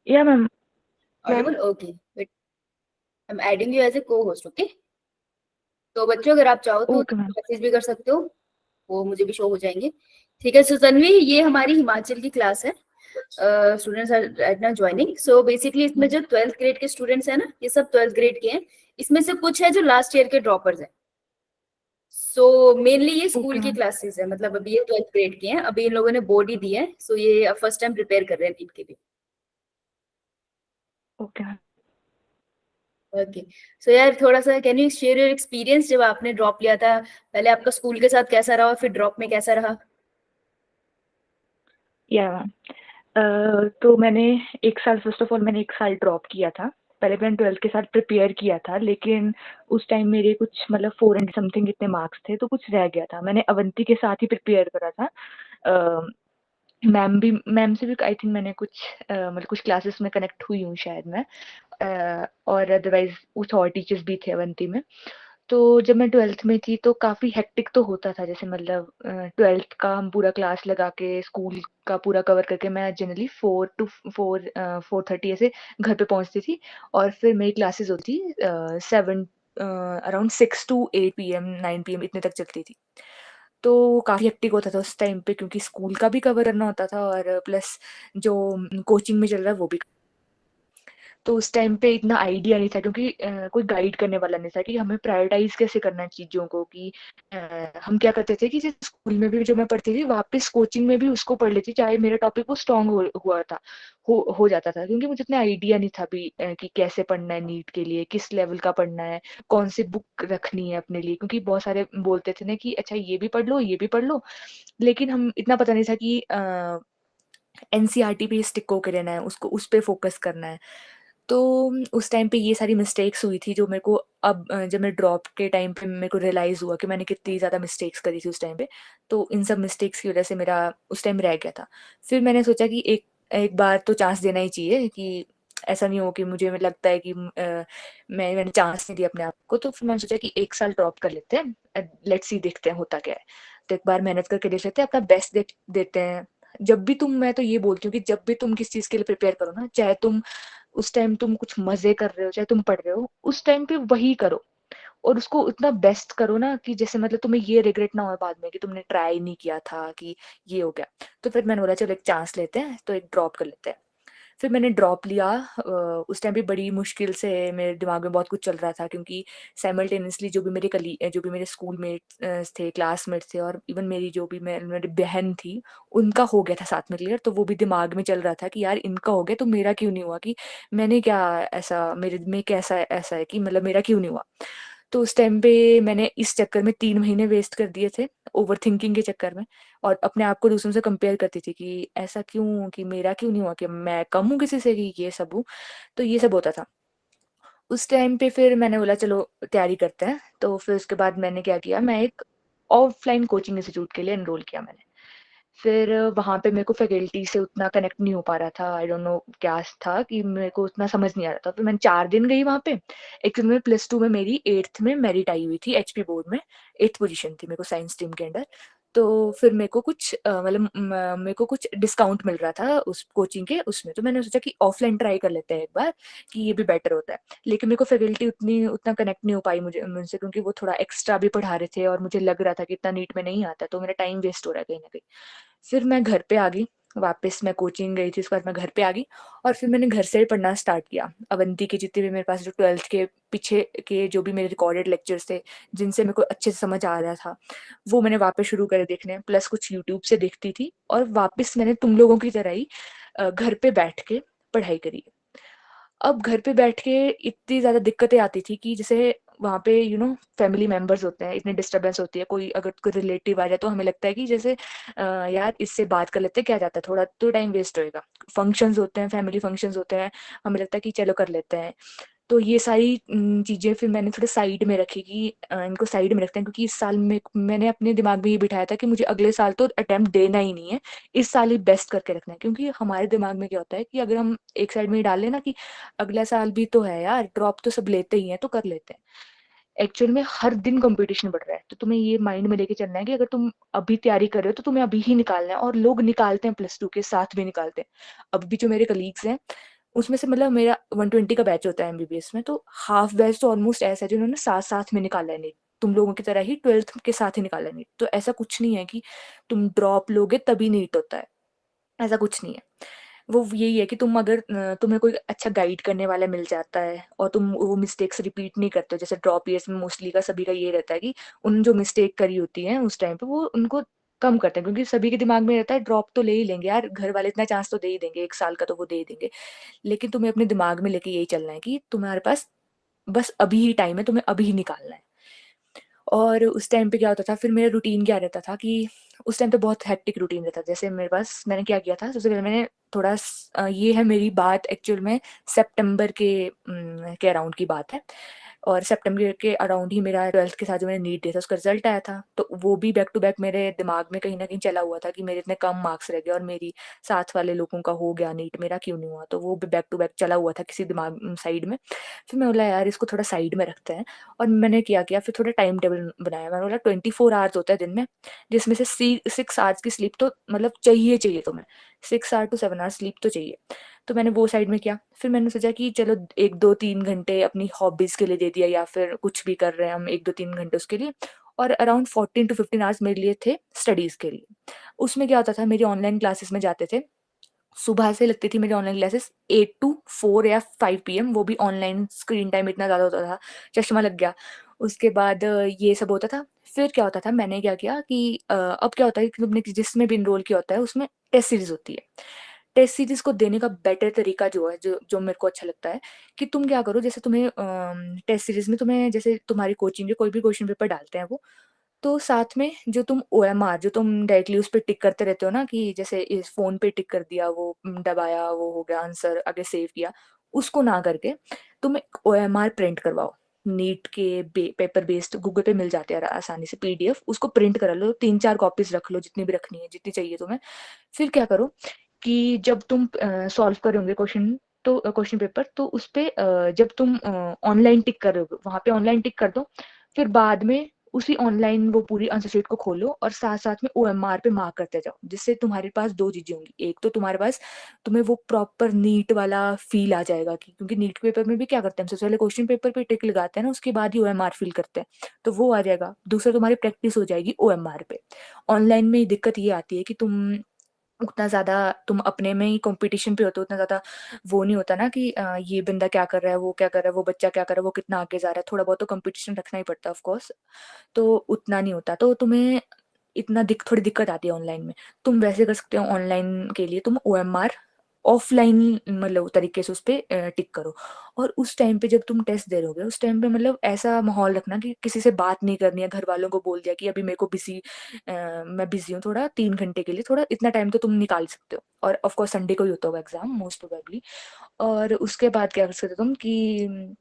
या ma'am. Ma'am. Audible? Okay, wait, I am adding you as a co host. Okay, तो बच्चों अगर आप चाहो तो ओके मैम। मैसेज भी कर सकते हो, वो मुझे भी शो हो जाएंगे। ठीक है, सो तन्वी, ये हमारी हिमाचल की क्लास है। Students are right now joining. So basically इसमें जो 12th ग्रेड के स्टूडेंट्स हैं ना, ये सब 12th ग्रेड के हैं। इसमें से कुछ है जो लास्ट ईयर के ड्रॉपर्स हैं। सो मेनली ये स्कूल ओके की मैम। क्लासेस है, मतलब अभी ये 12th ग्रेड के हैं, अभी इन लोगों ने बोर्ड ही दिया है, सो ये फर्स्ट टाइम प्रिपेयर कर रहे हैं नीट के लिए। Okay ma'am. ओके, सो यार थोड़ा सा can you share your experience जब आपने ड्रॉप लिया था? पहले आपका स्कूल के साथ कैसा रहा, फिर ड्रॉप में कैसा रहा? या मैम। तो मैंने 1 साल, फर्स्ट ऑफ ऑल मैंने 1 साल ड्रॉप किया था। पहले मैंने 12th के साथ प्रिपेयर किया था, लेकिन उस टाइम मेरे कुछ मतलब 400 समथिंग इतने मार्क्स थे, तो कुछ रह गया था। मैंने अवंती के साथ ही प्रिपेयर करा था। मैम से भी आई थिंक मैंने कुछ मतलब कुछ क्लासेस में कनेक्ट हुई हूँ शायद मैं। और अदरवाइज कुछ और टीचर्स भी थे अवंती में। तो जब मैं 12th में थी तो काफी हेक्टिक तो होता था, जैसे मतलब 12th का हम पूरा क्लास लगा के स्कूल का पूरा कवर करके मैं जनरली 4 to 4 4:30 ऐसे घर पे पहुंचती थी। और फिर मेरी क्लासेस होती 7 अराउंड 6 to 8 PM 9 PM इतने तक चलती थी। तो काफी हेक्टिक होता था उस टाइम पे, क्योंकि स्कूल का भी कवर करना होता था और प्लस जो कोचिंग में चल रहा है वो भी। तो उस टाइम पे इतना आइडिया नहीं था, क्योंकि कोई गाइड करने वाला नहीं था कि हमें प्रायोरिटाइज कैसे करना है चीजों को। कि हम क्या करते थे कि जैसे स्कूल में भी जो मैं पढ़ती थी वापस कोचिंग में भी उसको पढ़ लेती, चाहे मेरा टॉपिक वो स्ट्रांग हुआ था, हो जाता था, क्योंकि मुझे इतना आइडिया नहीं था भी कि कैसे पढ़ना है नीट के लिए, किस लेवल का पढ़ना है, कौन सी बुक रखनी है अपने लिए। क्योंकि बहुत सारे बोलते थे ना कि अच्छा ये भी पढ़ लो ये भी पढ़ लो, लेकिन हम इतना पता नहीं था कि एनसीईआरटी पे स्टिक होकर रहना है, उसको उस पे फोकस करना है। तो उस टाइम पे ये सारी मिस्टेक्स हुई थी जो मेरे को अब जब मैं ड्रॉप के टाइम पे मेरे को रियलाइज हुआ कि मैंने कितनी ज़्यादा मिस्टेक्स करी थी उस टाइम पे। तो इन सब मिस्टेक्स की वजह से मेरा उस टाइम रह गया था। फिर मैंने सोचा कि एक एक बार तो चांस देना ही चाहिए, कि ऐसा नहीं हो कि मुझे लगता है कि मैंने चांस नहीं दिया अपने आप को। तो फिर मैंने सोचा कि 1 साल ड्रॉप कर लेते हैं, लेट्स सी देखते हैं होता क्या है। तो एक बार मेहनत करके देख लेते हैं, अपना बेस्ट देते हैं। जब भी तुम, मैं तो ये बोलती हूँ कि जब भी तुम किस चीज के लिए प्रिपेयर करो ना, चाहे तुम उस टाइम तुम कुछ मजे कर रहे हो चाहे तुम पढ़ रहे हो, उस टाइम पे वही करो। और उसको उतना बेस्ट करो ना कि जैसे मतलब तुम्हें ये रिग्रेट ना हो बाद में कि तुमने ट्राई नहीं किया था, कि ये हो गया। तो फिर मैंने बोला चलो एक चांस लेते हैं, तो एक ड्रॉप कर लेते हैं। फिर मैंने ड्रॉप लिया। उस टाइम भी बड़ी मुश्किल से मेरे दिमाग में बहुत कुछ चल रहा था, क्योंकि साइमल्टेनियसली जो भी मेरे स्कूल मेट थे, क्लासमेट थे, और इवन मेरी जो भी मेरी बहन थी, उनका हो गया था साथ में क्लियर। तो वो भी दिमाग में चल रहा था कि यार इनका हो गया तो मेरा क्यों नहीं हुआ, कि मैंने क्या ऐसा, मेरे में कैसा ऐसा है कि मतलब मेरा क्यों नहीं हुआ। तो उस टाइम पे मैंने इस चक्कर में 3 महीने वेस्ट कर दिए थे, ओवर थिंकिंग के चक्कर में। और अपने आप को दूसरों से कंपेयर करती थी कि ऐसा क्यों, कि मेरा क्यों नहीं हुआ, कि मैं कम हूँ किसी से, कि ये सब हूँ। तो ये सब होता था उस टाइम पे। फिर मैंने बोला चलो तैयारी करते हैं। तो फिर उसके बाद मैंने क्या किया, मैं एक ऑफलाइन कोचिंग इंस्टीट्यूट के लिए एनरोल किया मैंने। फिर वहां पे मेरे को फैकल्टी से उतना कनेक्ट नहीं हो पा रहा था, आई डोंट नो क्या था कि मेरे को उतना समझ नहीं आ रहा था। फिर मैंने 4 दिन गई वहां पे। एक दिन में +2 में मेरी 8th में मेरिट आई हुई थी एचपी बोर्ड में, 8th पोजीशन थी मेरे को साइंस स्ट्रीम के अंडर। तो फिर मेरे को कुछ मतलब मेरे को कुछ डिस्काउंट मिल रहा था उस कोचिंग के उसमें। तो मैंने सोचा कि ऑफलाइन ट्राई कर लेते हैं एक बार, कि ये भी बेटर होता है। लेकिन मेरे को फैकल्टी उतना कनेक्ट नहीं हो पाई मुझसे, क्योंकि वो थोड़ा एक्स्ट्रा भी पढ़ा रहे थे और मुझे लग रहा था कि इतना नीट में नहीं आता, तो मेरा टाइम वेस्ट हो रहा है कहीं ना कहीं। फिर मैं घर पे आ गई वापस। मैं कोचिंग गई थी, उसके बाद मैं घर पे आ गई। और फिर मैंने घर से ही पढ़ना स्टार्ट किया। अवंती के जितने भी मेरे पास जो 12th के पीछे के जो भी मेरे रिकॉर्डेड लेक्चर्स थे, जिनसे मेरे को अच्छे से समझ आ रहा था, वो मैंने वापस शुरू करे देखने। प्लस कुछ यूट्यूब से देखती थी, और वापस मैंने तुम लोगों की तरह ही घर पे बैठ के पढ़ाई करी। अब घर पे बैठ के इतनी ज्यादा दिक्कतें आती थी कि जैसे वहां पे फैमिली मेंबर्स होते हैं, इतने डिस्टरबेंस होती है, कोई अगर कोई रिलेटिव आ जाए तो हमें लगता है कि जैसे यार इससे बात कर लेते हैं, क्या जाता है, थोड़ा तो टाइम वेस्ट होएगा। फंक्शंस होते हैं, फैमिली फंक्शंस होते हैं, हमें लगता है कि चलो कर लेते हैं। तो ये सारी चीजें फिर मैंने थोड़े साइड में रखी कि इनको साइड में रखते हैं, क्योंकि इस साल में मैंने अपने दिमाग में ये बिठाया था कि मुझे अगले साल तो अटेम्प्ट देना ही नहीं है, इस साल ही बेस्ट करके रखना है। क्योंकि हमारे दिमाग में क्या होता है कि अगर हम एक साइड में ही डाल लेना कि अगला साल भी तो है यार, ड्रॉप तो सब लेते ही हैं तो कर लेते हैं। एक्चुअल में हर दिन कंपटीशन बढ़ रहा है, तो तुम्हें ये माइंड में लेके चलना है कि अगर तुम अभी तैयारी कर रहे हो तो तुम्हें अभी ही निकालना है। और लोग निकालते हैं, +2 के साथ भी निकालते हैं। अब भी जो मेरे कलीग्स हैं उसमें से मतलब मेरा 120 का बैच होता है एमबीबीएस में, तो हाफ बैच तो ऑलमोस्ट ऐसा है जिन्होंने साथ साथ में निकाला है नीट, तुम लोगों की तरह ही 12th के साथ ही निकाला है नीट। तो ऐसा कुछ नहीं है कि तुम ड्रॉप लोगे तभी नीट होता है, ऐसा कुछ नहीं है। वो यही है कि तुम अगर तुम्हें कोई अच्छा गाइड करने वाला मिल जाता है और तुम वो मिस्टेक्स रिपीट नहीं करते हो, जैसे ड्रॉप ईयर्स में मोस्टली का सभी का ये रहता है कि उन जो मिस्टेक करी होती है उस टाइम पे वो उनको कम करते हैं, क्योंकि सभी के दिमाग में रहता है ड्रॉप तो ले ही लेंगे यार, घर वाले इतना चांस तो दे ही देंगे, 1 साल का तो वो दे ही देंगे। लेकिन तुम्हें अपने दिमाग में लेके यही चलना है कि तुम्हारे पास बस अभी ही टाइम है, तुम्हें अभी ही निकालना है। और उस टाइम पे क्या होता था, फिर मेरा रूटीन क्या रहता था कि उस टाइम पे बहुत हेक्टिक रूटीन रहता था। जैसे मेरे पास, मैंने क्या किया था, सबसे पहले मैंने थोड़ा ये है मेरी बात एक्चुअल में सितंबर के अराउंड की बात है, और सितंबर के अराउंड ही मेरा 12th के साथ जो मैंने नीट दिया था उसका रिजल्ट आया था। तो वो भी बैक टू बैक मेरे दिमाग में कहीं ना कहीं चला हुआ था कि मेरे इतने कम मार्क्स रह गए और मेरी साथ वाले लोगों का हो गया नीट, मेरा क्यों नहीं हुआ। तो वो भी बैक टू बैक चला हुआ था किसी दिमाग साइड में। फिर मैं बोला यार इसको थोड़ा साइड में रखते हैं, और मैंने क्या किया, फिर थोड़ा टाइम टेबल बनाया। मैंने बोला 24 आवर्स होता है दिन में, जिसमें से 6 आवर्स की स्लीप तो मतलब चाहिए चाहिए तुम्हें, 6 आवर to 7 आवर स्लीप तो चाहिए। तो मैंने वो साइड में किया। फिर मैंने सोचा कि चलो 1 2 3 घंटे अपनी हॉबीज के लिए दे दिया, या फिर कुछ भी कर रहे हैं हम 1 2 3 घंटे उसके लिए, और अराउंड 14 to 15 आवर्स मेरे लिए थे स्टडीज के लिए। उसमें क्या होता था, मेरी ऑनलाइन क्लासेस में जाते थे, सुबह से लगती थी मेरी ऑनलाइन क्लासेस 8 to 4 या 5 PM, वो भी ऑनलाइन, स्क्रीन टाइम इतना ज़्यादा होता था, चश्मा लग गया। उसके बाद ये सब होता था। फिर क्या होता था, मैंने क्या किया कि अब क्या होता है कि तुमने जिसमें भी इनरोल किया होता है उसमें टेस्ट सीरीज होती है। टेस्ट सीरीज को देने का बेटर तरीका जो है, जो जो मेरे को अच्छा लगता है, कि तुम क्या करो, जैसे तुम्हें टेस्ट सीरीज में तुम्हें जैसे तुम्हारी कोचिंग के कोई भी क्वेश्चन पेपर डालते हैं वो, तो साथ में जो तुम ओएमआर जो तुम डायरेक्टली उस पर टिक करते रहते हो ना, कि जैसे इस फोन पे टिक कर दिया, वो दबाया, वो हो गया आंसर, आगे सेव किया, उसको ना करके तुम एक ओएमआर प्रिंट करवाओ। नीट के पेपर बेस्ड गूगल पे मिल जाते हैं आसानी से पीडीएफ, उसको प्रिंट करा लो, 3 4 कॉपीज रख लो, जितनी भी रखनी है, जितनी चाहिए तुम्हें। फिर क्या करो कि जब तुम सॉल्व करोगे क्वेश्चन, तो क्वेश्चन पेपर, तो उस पे जब तुम ऑनलाइन टिक करोगे वहां पे ऑनलाइन टिक कर दो। फिर बाद में उसी ऑनलाइन वो पूरी आंसर शीट को खोलो और साथ साथ में ओएमआर पे मार्क करते जाओ, जिससे तुम्हारे पास दो चीजें होंगी। एक तो तुम्हारे पास, तुम्हें वो प्रॉपर नीट वाला फील आ जाएगा, कि क्योंकि नीट पेपर में भी क्या करते हैं, हम सबसे पहले क्वेश्चन पेपर पे टिक लगाते हैं ना, उसके बाद ही ओएमआर फिल करते हैं, तो वो आ जाएगा। दूसरा, तुम्हारी प्रैक्टिस हो जाएगी ओएमआर पे। ऑनलाइन में दिक्कत ये आती है कि तुम उतना ज़्यादा, तुम अपने में ही कंपटीशन पे होते हो, उतना ज़्यादा वो नहीं होता ना कि ये बंदा क्या कर रहा है, वो क्या कर रहा है, वो बच्चा क्या कर रहा है, वो कितना आगे जा रहा है। थोड़ा बहुत तो कंपटीशन रखना ही पड़ता है ऑफ कोर्स, तो उतना नहीं होता, तो तुम्हें इतना थोड़ी दिक्कत आती है ऑनलाइन में। तुम वैसे कर सकते हो, ऑनलाइन के लिए तुम ओएमआर ऑफलाइन मतलब तरीके से उस पर टिक करो। और उस टाइम पे जब तुम टेस्ट दे रहोगे, उस टाइम पे मतलब ऐसा माहौल रखना कि किसी से बात नहीं करनी है, घर वालों को बोल दिया कि अभी मेरे को मैं बिजी हूँ थोड़ा 3 घंटे के लिए, थोड़ा इतना टाइम तो तुम निकाल सकते हो। और ऑफ कोर्स संडे को ही होता होगा एग्जाम मोस्ट प्रोबेबली। और उसके बाद क्या कर सकते हो तुम कि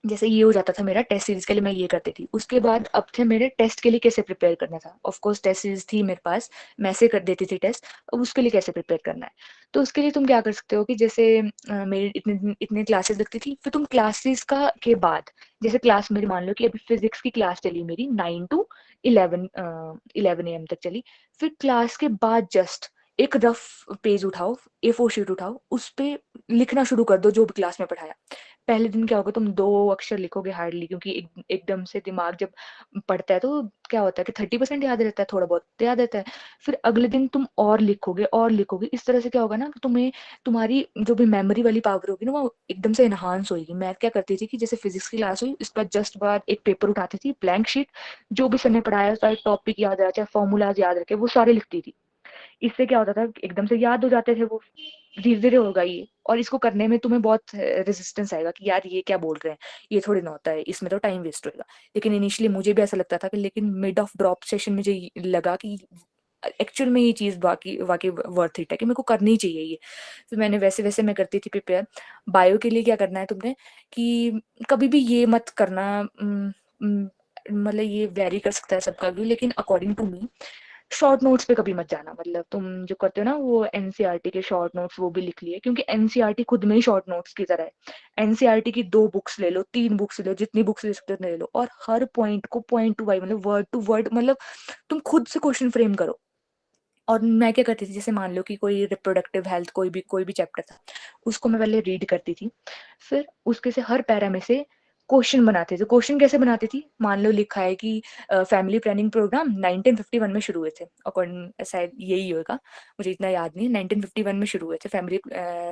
जैसे ये हो जाता था मेरा टेस्ट सीरीज के लिए, मैं ये करती थी। उसके बाद अब थे मेरे टेस्ट के लिए कैसे प्रिपेयर करना था। ऑफ कोर्स टेस्ट सीरीज थी मेरे पास, मैं ऐसे कर देती थी टेस्ट। अब उसके लिए कैसे प्रिपेयर करना है, तो उसके लिए तुम क्या कर सकते हो कि जैसे मेरी इतने इतने क्लासेस लगती थी, फिर तुम क्लासेस का के बाद, जैसे क्लास मेरी मान लो कि अभी फिजिक्स की क्लास चली मेरी 9 to 11 AM तक चली। फिर क्लास के बाद जस्ट एक रफ पेज उठाओ, A4 शीट उठाओ, उस पे लिखना शुरू कर दो जो भी क्लास में पढ़ाया। पहले दिन क्या होगा, तुम 2 अक्षर लिखोगे हार्डली, क्योंकि एकदम से दिमाग जब पढ़ता है तो क्या होता है कि 30% याद रहता है, थोड़ा बहुत तो याद रहता है। फिर अगले दिन तुम और लिखोगे और लिखोगे, इस तरह से क्या होगा ना कि तुम्हें, तुम्हारी जो भी मेमोरी वाली पावर होगी ना, वो एकदम से एनहांस होगी। मैं क्या करती थी कि जैसे फिजिक्स की क्लास हुई, इसका जस्ट बाद एक पेपर उठाती थी, ब्लैंक शीट, जो भी सर ने पढ़ाया, चाहे टॉपिक याद रहा, चाहे फॉर्मूलाज याद रखे, वो सारे लिखती थी। इससे क्या होता था, एकदम से याद हो जाते थे वो, धीरे धीरे होगा ये। और इसको करने में तुम्हें बहुत रेजिस्टेंस आएगा कि यार ये क्या बोल रहे हैं, ये थोड़ी ना होता है, इसमें तो टाइम वेस्ट होएगा। लेकिन इनिशियली मुझे भी ऐसा लगता था कि, लेकिन मिड ऑफ ड्रॉप सेशन में मुझे लगा कि एक्चुअल में ये चीज वाकई वाकई वर्थ इट है, कि मेरे को करनी चाहिए ये। फिर मैंने वैसे वैसे मैं करती थी प्रिपेयर। बायो के लिए क्या करना है तुमने कि कभी भी ये मत करना, मतलब ये वेरी कर सकता है सबका व्यू, लेकिन according to me short notes पे कभी मत जाना। मतलब तुम जो करते हो ना वो एनसीईआरटी के शॉर्ट नोट्स, वो भी लिख लिए, क्योंकि एनसीईआरटी खुद में ही शॉर्ट नोट्स की तरह है। एनसीईआरटी की 2 बुक्स ले लो, 3 बुक्स ले लो, जितनी बुक्स ले सकते हो ले लो, और हर पॉइंट को पॉइंट टू वाई मतलब वर्ड टू वर्ड, मतलब तुम खुद से क्वेश्चन फ्रेम करो। और मैं क्या करती थी, जैसे मान लो कि कोई रिप्रोडक्टिव हेल्थ कोई भी चैप्टर था, उसको मैं पहले रीड करती थी, फिर उसके से हर पैरा में से क्वेश्चन बनाते थे। क्वेश्चन कैसे बनाती थी, मान लो लिखा है कि फैमिली प्लानिंग प्रोग्राम 1951 में शुरू हुए थे, अकॉर्डिंग शायद यही होगा, मुझे इतना याद नहीं, 1951 में शुरू हुए थे फैमिली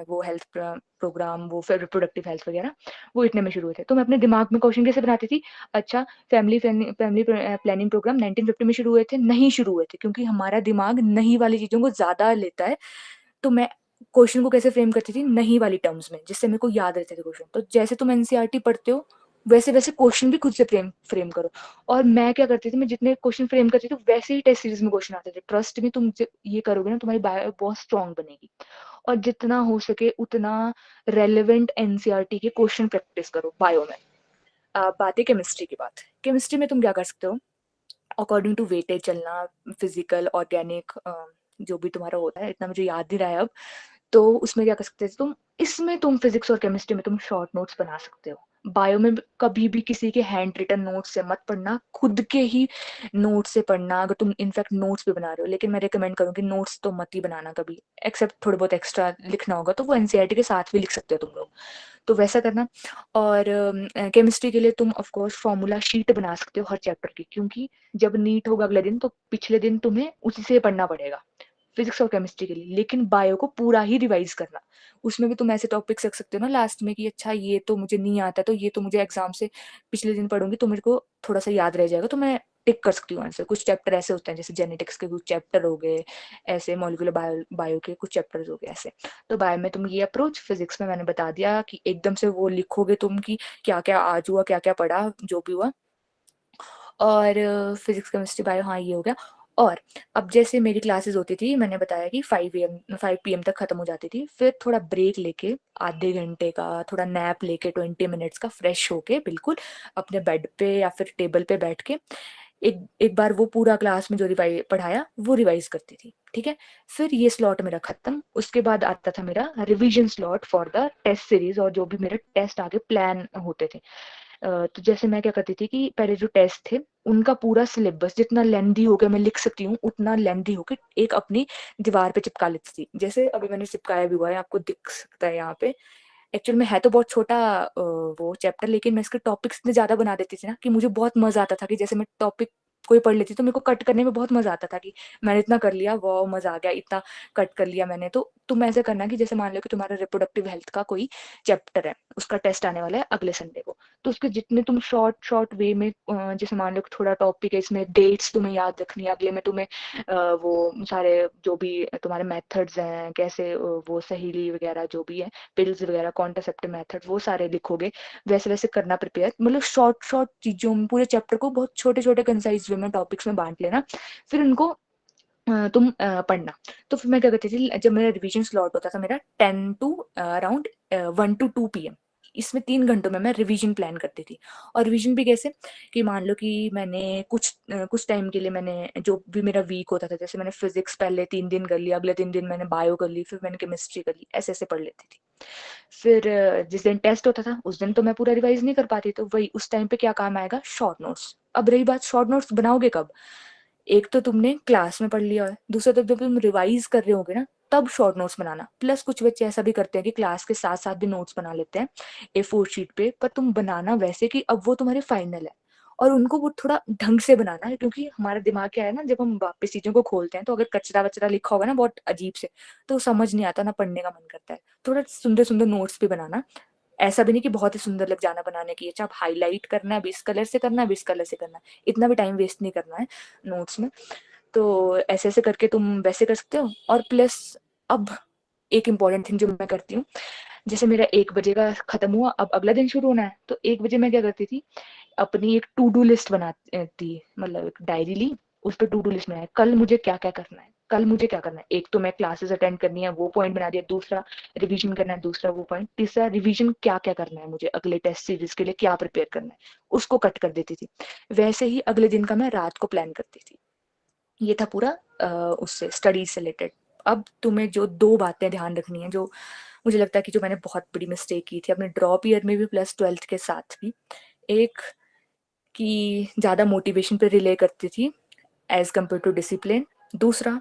वो हेल्थ प्रोग्राम, वो फिर रिप्रोडक्टिव हेल्थ वगैरह, वो इतने में शुरू हुए थे। तो मैं अपने दिमाग में क्वेश्चन कैसे बनाती थी, अच्छा फैमिली प्लानिंग प्रोग्राम 1950 में शुरू हुए थे, नहीं शुरू हुए थे, क्योंकि हमारा दिमाग नहीं वाली चीज़ों को ज़्यादा लेता है। तो मैं क्वेश्चन को कैसे फ्रेम करती थी, नहीं वाली टर्म्स में, जिससे मेरे को याद रहते थे क्वेश्चन। तो जैसे तुम एनसीईआरटी पढ़ते हो, वैसे-वैसे क्वेश्चन भी खुद से फ्रेम फ्रेम करो। और मैं क्या करती थी, मैं जितने क्वेश्चन फ्रेम करती थी, वैसे ही टेस्ट सीरीज में क्वेश्चन आते थे। ट्रस्ट मी, तुम ये करोगे ना, तुम्हारी बायो बहुत स्ट्रांग बनेगी। और जितना हो सके उतना रेलेवेंट एनसीईआरटी के क्वेश्चन प्रैक्टिस करो बायो में। बात है केमिस्ट्री की बात। केमिस्ट्री में तुम क्या कर सकते हो, अकॉर्डिंग टू वेटेज चलना, फिजिकल, ऑर्गेनिक, जो भी तुम्हारा होता है, इतना मुझे याद नहीं रहा है अब। तो उसमें क्या कर सकते हैं तुम, इसमें तुम फिजिक्स और केमिस्ट्री में तुम शॉर्ट नोट्स बना सकते हो। बायो में कभी भी किसी के हैंड रिटन नोट्स से मत पढ़ना, खुद के ही नोट्स से पढ़ना, अगर तुम इनफैक्ट नोट्स भी बना रहे हो। लेकिन मैं रिकमेंड करूंगी नोट्स तो मत ही बनाना कभी, एक्सेप्ट थोड़े बहुत एक्स्ट्रा लिखना होगा तो वो एनसीईआरटी के साथ भी लिख सकते हो तुम लोग, तो वैसा करना। और केमिस्ट्री के लिए तुम ऑफ कोर्स फॉर्मूला शीट बना सकते हो हर चैप्टर की, क्योंकि जब नीट होगा अगले दिन तो पिछले दिन तुम्हें उसी से पढ़ना पड़ेगा फिजिक्स और केमिस्ट्री के लिए। लेकिन बायो को पूरा ही रिवाइज करना, उसमें भी तुम ऐसे टॉपिक्स रख सकते हो ना लास्ट में कि अच्छा ये तो मुझे नहीं आता, तो ये तो मुझे एग्जाम से पिछले दिन पढ़ूंगी तो मेरे को थोड़ा सा याद रह जाएगा, तो मैं टिक कर सकती हूँ आंसर। कुछ चैप्टर ऐसे होते हैं, जैसे जेनेटिक्स के कुछ चैप्टर हो गए, ऐसे मॉलिक्यूलर बायो के कुछ चैप्टर्स हो गए ऐसे। तो बायो में तुम ये अप्रोच, फिजिक्स में मैंने बता दिया कि एकदम से वो लिखोगे तुम कि क्या क्या आज हुआ, क्या क्या पढ़ा, जो भी हुआ। और फिजिक्स केमिस्ट्री बायो, हाँ ये हो गया। और अब जैसे मेरी क्लासेस होती थी, मैंने बताया कि 5 PM तक खत्म हो जाती थी, फिर थोड़ा ब्रेक लेके आधे घंटे का थोड़ा नैप लेके 20 मिनट्स का, फ्रेश होके बिल्कुल अपने बेड पे या फिर टेबल पे बैठ के एक एक बार वो पूरा क्लास में जो रिवाइज पढ़ाया वो रिवाइज करती थी, ठीक है। फिर ये स्लॉट मेरा खत्म, उसके बाद आता था मेरा revision slot for the test series, और जो भी मेरे टेस्ट आगे प्लान होते थे। तो जैसे मैं क्या करती थी कि पहले जो टेस्ट थे उनका पूरा सिलेबस जितना लेंदी हो गया मैं लिख सकती हूँ, उतना लेंदी होकर एक अपनी दीवार पे चिपका लेती थी। जैसे अभी मैंने चिपकाया भी हुआ है, आपको दिख सकता है यहाँ पे। एक्चुअल में है तो बहुत छोटा वो चैप्टर, लेकिन मैं इसके टॉपिक्स इतने ज्यादा बना देती थी ना कि मुझे बहुत मजा आता था कि जैसे मैं टॉपिक कोई पढ़ लेती तो मेरे को कट करने में बहुत मजा आता था कि मैंने इतना कर लिया, वो मजा आ गया, इतना कट कर लिया मैंने। तो तुम ऐसे करना कि जैसे मान लो कि तुम्हारा रिप्रोडक्टिव हेल्थ का कोई चैप्टर है, उसका टेस्ट आने वाला है अगले संडे को, तो उसके जितने तुम शॉर्ट शॉर्ट वे में जैसे मान लो कि थोड़ा टॉपिक है, इसमें डेट्स तुम्हें याद रखनी है, अगले में तुम्हें वो सारे जो भी तुम्हारे मेथड्स हैं, कैसे वो सहेली वगैरह जो भी है, पिल्स वगैरह, कॉन्ट्रासेप्टिव मेथड, वो सारे लिखोगे। वैसे वैसे करना प्रिपेयर, मतलब शॉर्ट शॉर्ट चीजों में पूरे चैप्टर को बहुत छोटे छोटे कंसाइज वे में टॉपिक्स में बांट लेना, फिर उनको तुम पढ़ना। तो फिर मैं क्या करती थी, जब मेरा रिवीजन स्लॉट होता था मेरा 10 टू अराउंड 1 to 2 PM, इसमें 3 घंटों में मैं रिवीजन प्लान करती थी। और रिवीजन भी कैसे, कि मान लो कि मैंने कुछ टाइम के लिए मैंने जो भी मेरा वीक होता था, जैसे मैंने फिजिक्स पहले 3 दिन कर लिया, अगले 3 दिन मैंने बायो कर ली, फिर मैंने केमिस्ट्री कर ली, ऐसे ऐसे पढ़ लेती थी। फिर जिस दिन टेस्ट होता था उस दिन तो मैं पूरा रिवाइज नहीं कर पाती, तो वही उस टाइम पे क्या काम आएगा, शॉर्ट नोट्स। अब रही बात शॉर्ट नोट्स बनाओगे कब, एक तो तुमने क्लास में पढ़ लिया है, दूसरा तो जब तुम रिवाइज कर रहे होगे ना तब शॉर्ट नोट्स बनाना। प्लस कुछ बच्चे ऐसा भी करते हैं कि क्लास के साथ साथ भी नोट्स बना लेते हैं A4 शीट पे, पर तुम बनाना वैसे कि अब वो तुम्हारे फाइनल है, और उनको वो थोड़ा ढंग से बनाना है, क्योंकि हमारा दिमाग क्या है ना, जब हम वापस चीजों को खोलते हैं तो अगर कचरा वचरा लिखा होगा ना बहुत अजीब से, तो समझ नहीं आता ना, पढ़ने का मन करता है। थोड़ा सुंदर सुंदर नोट्स भी बनाना, ऐसा भी नहीं कि बहुत ही सुंदर लग जाना बनाने की, अच्छा आप हाईलाइट करना है 20 कलर से करना है, 20 कलर से करना है, इतना भी टाइम वेस्ट नहीं करना है नोट्स में। तो ऐसे ऐसे करके तुम वैसे कर सकते हो। और प्लस अब एक इम्पॉर्टेंट थिंग जो मैं करती हूँ, जैसे मेरा 1 बजे का खत्म हुआ, अब अगला दिन शुरू होना है, तो 1 बजे मैं क्या करती थी, अपनी एक टू डू लिस्ट बनाती थी, मतलब एक डायरी ली, उस पर टू डू लिस्ट बनाया, कल मुझे क्या क्या करना है, कल मुझे क्या करना है। एक तो मैं क्लासेस अटेंड करनी है, वो पॉइंट बना दिया, दूसरा रिवीजन करना है, दूसरा वो पॉइंट, तीसरा रिवीजन क्या क्या करना है मुझे, अगले टेस्ट सीरीज के लिए क्या प्रिपेयर करना है, उसको कट कर देती थी। वैसे ही अगले दिन का मैं रात को प्लान करती थी। ये था पूरा उससे स्टडीज से रिलेटेड। अब तुम्हें जो 2 बातें ध्यान रखनी है, जो मुझे लगता है कि जो मैंने बहुत बड़ी मिस्टेक की थी अपने ड्रॉप ईयर में भी प्लस 12th के साथ भी, एक कि ज़्यादा मोटिवेशन पे रिले करती थी एज कम्पेयर टू डिसिप्लिन, दूसरा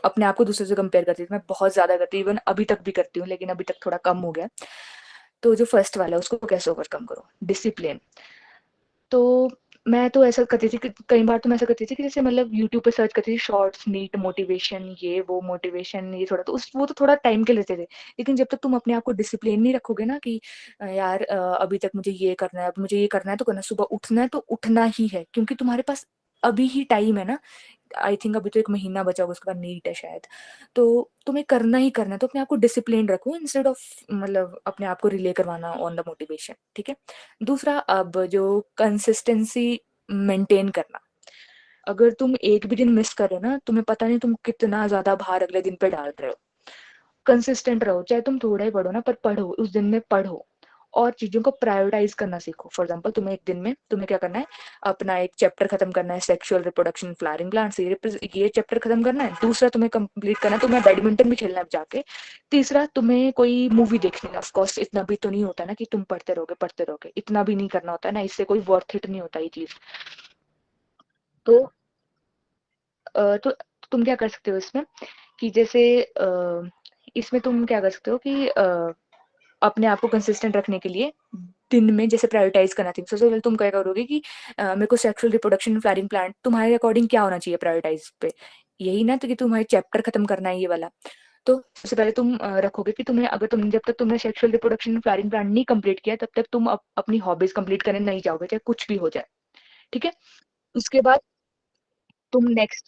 अपने आप को दूसरे से कंपेयर करती थी, मैं बहुत ज़्यादा करती, इवन अभी तक भी करती हूँ, लेकिन अभी तक थोड़ा कम हो गया। तो जो फर्स्ट वाला है उसको कैसे ओवरकम करो, डिसिप्लिन। तो मैं तो ऐसा करती थी कि कई बार तो मैं ऐसा करती थी कि जैसे मतलब यूट्यूब पे सर्च करती थी शॉर्ट्स, नीट मोटिवेशन, ये वो मोटिवेशन, ये थोड़ा तो उस वो तो थोड़ा टाइम के लेते थे। लेकिन जब तक तुम अपने आप को डिसिप्लिन नहीं रखोगे ना कि यार अभी तक मुझे ये करना है, अब मुझे ये करना है तो करना है, सुबह उठना है तो उठना ही है, क्योंकि तुम्हारे पास अभी ही टाइम है ना। आई थिंक अभी तो 1 महीना बचा होगा, उसके बाद नीट है शायद। तो तुम्हें करना ही करना है, तो अपने आप को डिसिप्लिन रखो इंस्टेड ऑफ मतलब अपने आप को रिले करवाना ऑन द मोटिवेशन, ठीक है। दूसरा, अब जो कंसिस्टेंसी मेंटेन करना। अगर तुम एक भी दिन मिस करो ना, तुम्हें पता नहीं तुम कितना ज्यादा भार अगले दिन पे डाल रहे हो। कंसिस्टेंट रहो, चाहे तुम थोड़ा ही पढ़ो ना, पर पढ़ो, उस दिन में पढ़ो। और चीजों को प्रायोरिटाइज करना सीखो। फॉर एग्जाम्पल, तुम्हें एक दिन में तुम्हें क्या करना है, अपना एक चैप्टर खत्म करना है, सेक्सुअल रिप्रोडक्शन फ्लावरिंग प्लांट्स, ये चैप्टर खत्म करना है। दूसरा तुम्हें कंप्लीट करना है, तुम्हें बैडमिंटन भी खेलना है जाके। तीसरा, तुम्हें कोई मूवी देखनी है। ऑफकोर्स इतना भी तो नहीं होता ना कि तुम पढ़ते रहोगे, इतना भी नहीं करना होता है ना, इससे कोई वर्थ इट नहीं होता ये चीज। तो तो तुम क्या कर सकते हो इसमें कि जैसे इसमें तुम क्या कर सकते हो कि अपने आप को कंसिस्टेंट रखने के लिए दिन में जैसे प्रायोरिटाइज करना थी। सबसे पहले तुम क्या करोगे कि मेरे को सेक्सुअल रिप्रोडक्शन फ्लावरिंग प्लांट, तुम्हारे अकॉर्डिंग क्या होना चाहिए प्रायोरिटाइज पे, यही ना, तो कि तुम्हारे चैप्टर खत्म करना है ये वाला। तो सबसे पहले तुम रखोगे कि तुम्हें, अगर तुम जब तक तुमने सेक्सुअल रिप्रोडक्शन फ्लावरिंग प्लांट नहीं कंप्लीट किया, तब तक तुम अपनी हॉबीज कंप्लीट करने नहीं जाओगे, चाहे कुछ भी हो जाए, ठीक है। उसके बाद तुम नेक्स्ट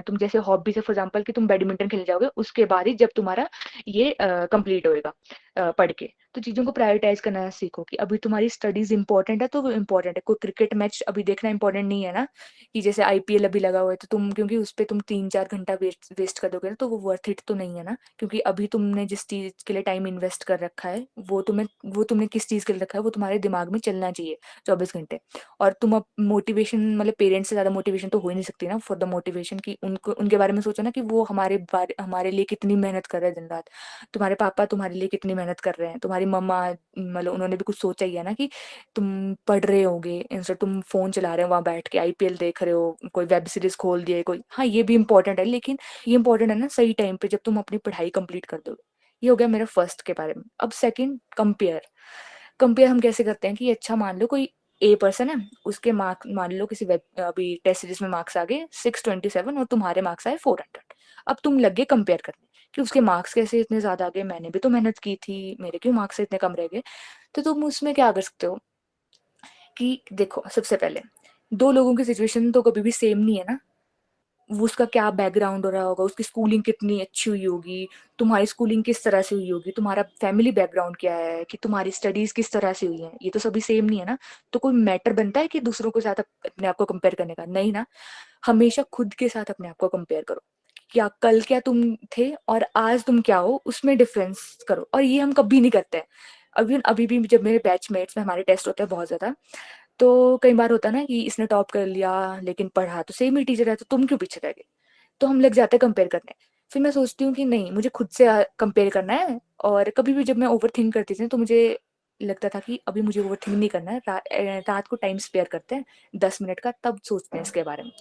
तुम जैसे हॉबी से फॉर एग्जांपल कि तुम बैडमिंटन खेलने जाओगे, उसके बाद ही जब तुम्हारा ये कंप्लीट होएगा पढ़ के। तो चीजों को प्रायोरिटाइज करना सीखो कि अभी तुम्हारी स्टडीज इंपॉर्टेंट है तो वो इंपॉर्टेंट है। कोई क्रिकेट मैच अभी देखना इंपॉर्टेंट नहीं है ना, कि जैसे आईपीएल अभी लगा हुआ है तो तुम, क्योंकि उस पर तुम 3-4 घंटा वेस्ट कर दोगे ना, तो वो वर्थ इट तो नहीं है ना। क्योंकि अभी तुमने जिस चीज के लिए टाइम इन्वेस्ट कर रखा है, वो तुमने किस चीज के लिए रखा है, वो तुम्हारे दिमाग में चलना चाहिए 24 घंटे। और तुम अब मोटिवेशन, मतलब पेरेंट्स से ज्यादा मोटिवेशन तो हो ही नहीं सकती ना फॉर द मोटिवेशन, कि उनको उनके बारे में सोचो ना कि वो हमारे लिए कितनी मेहनत कर रहे हैं दिन रात। तुम्हारे पापा तुम्हारे लिए कितनी मेहनत कर रहे हैं, तुम्हारी मम्मा, मतलब उन्होंने भी कुछ सोचा ही है ना कि तुम पढ़ रहे होगे, इंस्टेड तुम फोन चला रहे हो वहां बैठ के, आईपीएल देख रहे हो, कोई वेब सीरीज खोल दिए कोई। हाँ, ये भी इंपॉर्टेंट है, लेकिन ये इंपॉर्टेंट है ना सही टाइम पे, जब तुम अपनी पढ़ाई कंप्लीट कर दोगे। ये हो गया मेरा फर्स्ट के बारे में। अब सेकंड, कंपेयर। कंपेयर हम कैसे करते हैं कि अच्छा मान लो कोई ए पर्सन है, उसके मार्क मान लो किसी वेब अभी टेस्ट सीरीज में मार्क्स आ गए 627 और तुम्हारे मार्क्स आए 400। अब तुम लग गए कंपेयर करने कि उसके मार्क्स कैसे इतने ज्यादा आ गए, मैंने भी तो मेहनत की थी, मेरे क्यों मार्क्स इतने कम रह गए। तो तुम उसमें क्या कर सकते हो कि देखो, सबसे पहले दो लोगों की सिचुएशन तो कभी भी सेम नहीं है ना। वो उसका क्या बैकग्राउंड हो रहा होगा, उसकी स्कूलिंग कितनी अच्छी हुई होगी, तुम्हारी स्कूलिंग किस तरह से हुई होगी, तुम्हारा फैमिली बैकग्राउंड क्या है, कि तुम्हारी स्टडीज किस तरह से हुई हैं, ये तो सभी सेम नहीं है ना। तो कोई मैटर बनता है कि दूसरों के साथ अपने आप को कंपेयर करने का? नहीं ना। हमेशा खुद के साथ अपने आप को कंपेयर करो। क्या कल क्या तुम थे और आज तुम क्या हो, उसमें डिफरेंस करो। और ये हम कभी नहीं करते हैं। अभी अभी भी जब मेरे बैचमेट्स में हमारे टेस्ट होते हैं बहुत ज्यादा, तो कई बार होता है ना कि इसने टॉप कर लिया, लेकिन पढ़ा तो सेम ही टीचर है, तो तुम क्यों पीछे रह गए। तो हम लग जाते हैं कंपेयर करने। फिर मैं सोचती हूँ कि नहीं, मुझे खुद से कंपेयर करना है। और कभी भी जब मैं ओवर थिंक करती थी तो मुझे लगता था कि अभी मुझे ओवर थिंक नहीं करना है, रात को टाइम स्पेयर करते हैं 10 मिनट का, तब सोचते हैं इसके बारे में।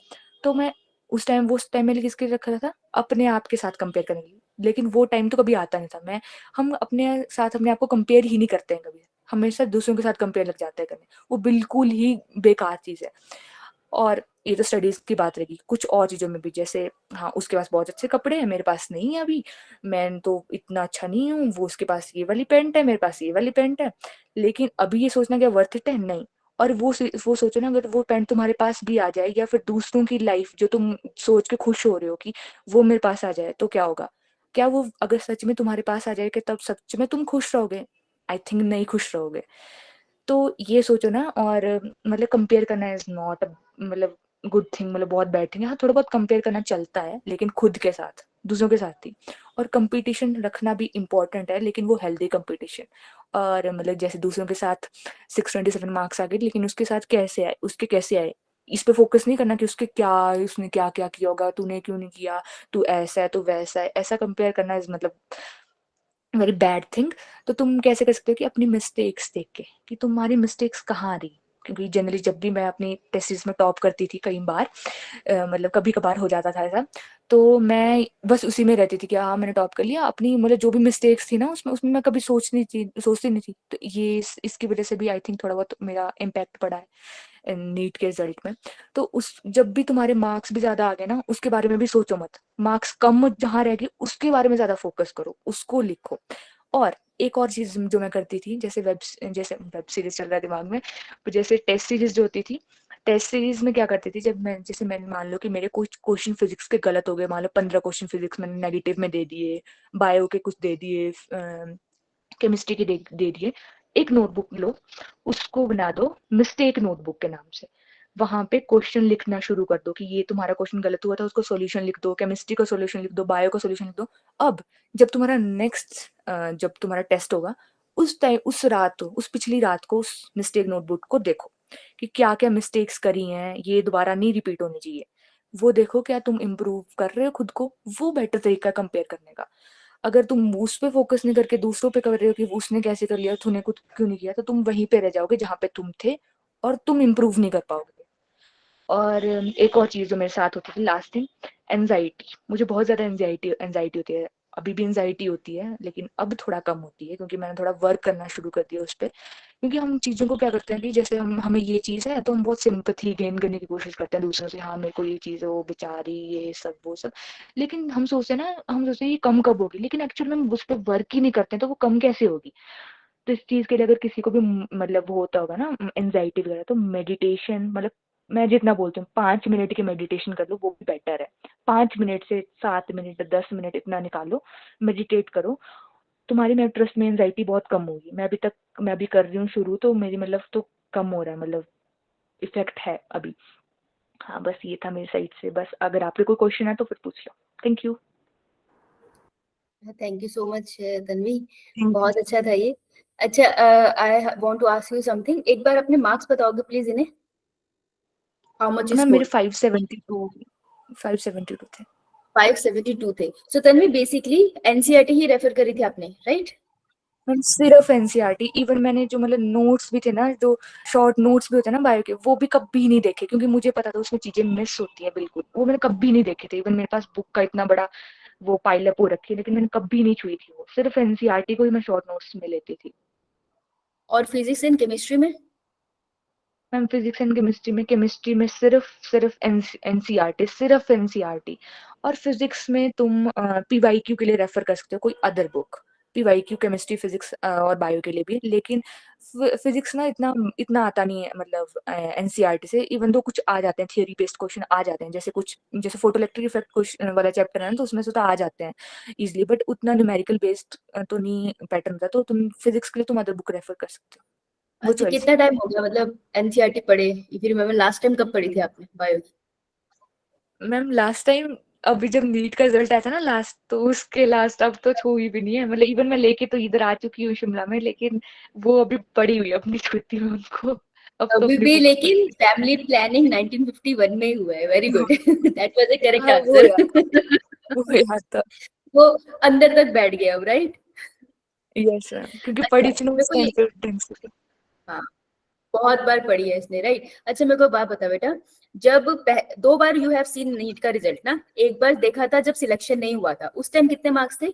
तो मैं उस टाइम मैंने किसके लिए रखा था, अपने आप के साथ कंपेयर करने के लिए। लेकिन वो टाइम तो कभी आता नहीं था। हम अपने साथ अपने आप को कंपेयर ही नहीं करते हैं कभी, हमेशा दूसरों के साथ कंपेयर लग जाते हैं करने। वो बिल्कुल ही बेकार चीज है। और ये तो स्टडीज की बात रहेगी, कुछ और चीजों में भी, जैसे हाँ उसके पास बहुत अच्छे कपड़े हैं, मेरे पास नहीं है अभी, मैं तो इतना अच्छा नहीं हूँ, वो उसके पास ये वाली पैंट है, मेरे पास ये वाली पैंट है। लेकिन अभी ये सोचना क्या वर्थ इट है? नहीं। और वो सोचो ना, अगर वो पैंट तुम्हारे पास भी आ जाए, या फिर दूसरों की लाइफ जो तुम सोच के खुश हो रहे हो कि वो मेरे पास आ जाए, तो क्या होगा? क्या वो अगर सच में तुम्हारे पास आ जाए, कि तब सच में तुम खुश रहोगे? आई थिंक नहीं खुश रहोगे। तो ये सोचो ना। और मतलब कंपेयर करना इज नॉट मतलब गुड थिंग, मतलब बहुत बैड थिंग है। हाँ, थोड़ा बहुत कंपेयर करना चलता है, लेकिन खुद के साथ, दूसरों के साथ ही। और कंपटीशन रखना भी इम्पोर्टेंट है, लेकिन वो हेल्दी कंपटीशन। और मतलब जैसे दूसरों के साथ 627 मार्क्स आ गए, लेकिन उसके साथ कैसे आए, उसके कैसे आए, इस पे फोकस नहीं करना कि उसने क्या क्या किया होगा, तूने क्यों नहीं किया, तू ऐसा है, तू वैसा है, ऐसा कंपेयर करना इज मतलब वेरी बैड थिंग। तो तुम कैसे कर सकते हो कि अपनी मिस्टेक्स देख के, कि तुम्हारी मिस्टेक्स कहाँ आ रही, क्योंकि जनरली जब भी मैं अपनी टेस्ट सीरीज में टॉप करती थी कई बार, मतलब कभी कभार हो जाता था ऐसा, तो मैं बस उसी में रहती थी कि हाँ मैंने टॉप कर लिया। अपनी मतलब जो भी मिस्टेक्स थी ना उसमें उसमें मैं कभी सोचती नहीं थी। तो ये इसकी वजह से भी आई थिंक थोड़ा बहुत मेरा इम्पैक्ट पड़ा है नीट के रिजल्ट में। तो उस जब भी तुम्हारे मार्क्स भी ज्यादा आ गए ना, उसके बारे में भी सोचो मत। मार्क्स कम जहाँ रह गए उसके बारे में ज्यादा फोकस करो, उसको लिखो। और एक और चीज जो मैं करती थी, जैसे वेब सीरीज चल रहा है दिमाग में, जैसे टेस्ट सीरीज जो होती थी, टेस्ट सीरीज में क्या करती थी, जब मैं जैसे मैंने मान लो कि मेरे कुछ क्वेश्चन फिजिक्स के गलत हो गए, मान लो 15 क्वेश्चन फिजिक्स मैंने नेगेटिव में दे दिए, बायो के कुछ दे दिए, केमिस्ट्री के दे दिए, एक नोटबुक लो, उसको बना दो मिस्टेक नोटबुक के नाम से। वहां पे क्वेश्चन लिखना शुरू कर दो कि ये तुम्हारा क्वेश्चन गलत हुआ था, उसको सॉल्यूशन लिख दो, केमिस्ट्री का सॉल्यूशन लिख दो, बायो का सॉल्यूशन लिख दो। अब जब तुम्हारा जब तुम्हारा टेस्ट होगा, उस टाइम उस पिछली रात को उस मिस्टेक नोटबुक को देखो कि क्या क्या मिस्टेक्स करी हैं, ये दोबारा नहीं रिपीट होनी चाहिए। वो देखो क्या तुम इम्प्रूव कर रहे हो खुद को, वो बेटर तरीका कंपेयर करने का। अगर तुम उस पे फोकस नहीं करके दूसरों पे कर रहे हो कि उसने कैसे कर लिया, तूने कुछ क्यों नहीं किया, तो तुम वहीं पे रह जाओगे जहां पे तुम थे, और तुम इम्प्रूव नहीं कर पाओगे। और एक और चीज जो मेरे साथ होती थी लास्ट थिंग, एनजाइटी। मुझे बहुत ज्यादा एनजाइटी एनजाइटी होती है, अभी भी एनजाइटी होती है, लेकिन अब थोड़ा कम होती है क्योंकि मैंने थोड़ा वर्क करना शुरू कर दिया उस पर। क्योंकि हम चीजों को क्या करते हैं कि जैसे हमें ये चीज है तो हम बहुत सिंपथी गेन करने की कोशिश करते हैं दूसरों से, हाँ मेरे को ये चीज है, वो बेचारी, ये सब वो सब। लेकिन हम सोचते हैं ये कम कब होगी, लेकिन एक्चुअली में हम उस पर वर्क ही नहीं करते हैं, तो वो कम कैसे होगी। तो इस चीज के लिए अगर किसी को भी मतलब वो होता होगा ना एनजाइटी वगैरह, तो मेडिटेशन, मतलब मैं जितना बोलती हूँ 5 मिनट की मेडिटेशन कर लो, वो भी बेटर है। 5 मिनट से 7 मिनट 10 मिनट इतना निकालो, मेडिटेट करो, तुम्हारी मैं ट्रस्ट में एनजाइटी बहुत कम होगी। मैं अभी कर रही हूँ शुरू, तो मेरी मतलब तो कम हो रहा है, मतलब इफेक्ट है अभी। हाँ बस ये था मेरी साइड से, बस अगर आपके कोई क्वेश्चन है तो फिर पूछ लो। Thank you. Thank you so much Tanvi, thank बहुत यू। अच्छा था ये। अच्छा, I want to ask you something, एक बार अपने मार्क्स बताओगे प्लीज इन्हें, हाउ मच यू मैम मेरे स्कोर्ड? 572 थे। 572 थे। सो तन्वी बेसिकली एनसीईआरटी ही रेफर करी थी आपने, राइट? मैम सिर्फ एनसीईआरटी, इवन मैंने जो मतलब नोट्स भी थे ना, जो शॉर्ट नोट्स भी होते हैं ना बायो के, वो भी कभी नहीं देखे, क्योंकि मुझे पता था उसमें चीजें मिस होती हैं बिल्कुल। वो मैंने कभी नहीं देखे थे। इवन मेरे पास बुक का इतना बड़ा वो पाइलअप हो रखी है, लेकिन मैंने कभी नहीं छुई थी वो, सिर्फ एनसीईआरटी को ही मैं शॉर्ट नोट्स में लेती थी। और फिजिक्स एंड केमिस्ट्री में? मैम फिजिक्स एंड केमिस्ट्री में सिर्फ एनसीईआरटी, सिर्फ एनसीईआरटी। और फिजिक्स में तुम पीवाईक्यू के लिए रेफर कर सकते हो कोई other book, PYQ chemistry physics और बायो के लिए भी। लेकिन फिजिक्स ना इतना इतना आता नहीं है, मतलब एनसीईआरटी से। इवन तो कुछ आ जाते हैं, थियोरी बेस्ड क्वेश्चन आ जाते हैं, जैसे कुछ जैसे फोटो इलेक्ट्रिक इफेक्ट क्वेश्चन वाला चैप्टर है ना, तो उसमें से तो आ जाते हैं इजिली, बट उतना न्यूमेरिकल बेस्ड तो नहीं पैटर्न होता। तो तुम फिजिक्स के लिए तुम अदर बुक रेफर कर सकते हो, वो अच्छा, चॉइस कितना है। टाइम हो गया मतलब एनसीईआरटी पढ़े? फिर मैं लास्ट टाइम कब पढ़ी थी आपने बायो? मैम लास्ट टाइम अभी जब नीट का रिजल्ट आया था ना लास्ट, तो उसके लास्ट अब तो छुई भी नहीं है, मतलब इवन मैं लेके तो इधर आ चुकी हूँ शिमला में, लेकिन वो अभी पड़ी हुई है, अपनी छुट्टी में उनको। अब तो अभी अपनी भी, बुक्स लेकिन पढ़ती फैमिली प्लानिंग 1951 में ही हुआ है। वेरी हूँ। Good, that was the correct हाँ वो आंसर। याद था, वो याद था। वो अंदर तक बैठ गया अब, राइट? यस मैम, क्योंकि अच्छा पढ़ी थी ना मेरे उस को ये, टाइम पे ढंग से। हाँ, बहुत बार पढ़ी है इसने, राइट? अच्छा मेरे को बात बता बेटा, जब 2 बार यू हैव सीन नीट का रिजल्ट ना, एक बार देखा था जब सिलेक्शन नहीं हुआ था, उस टाइम कितने मार्क्स थे?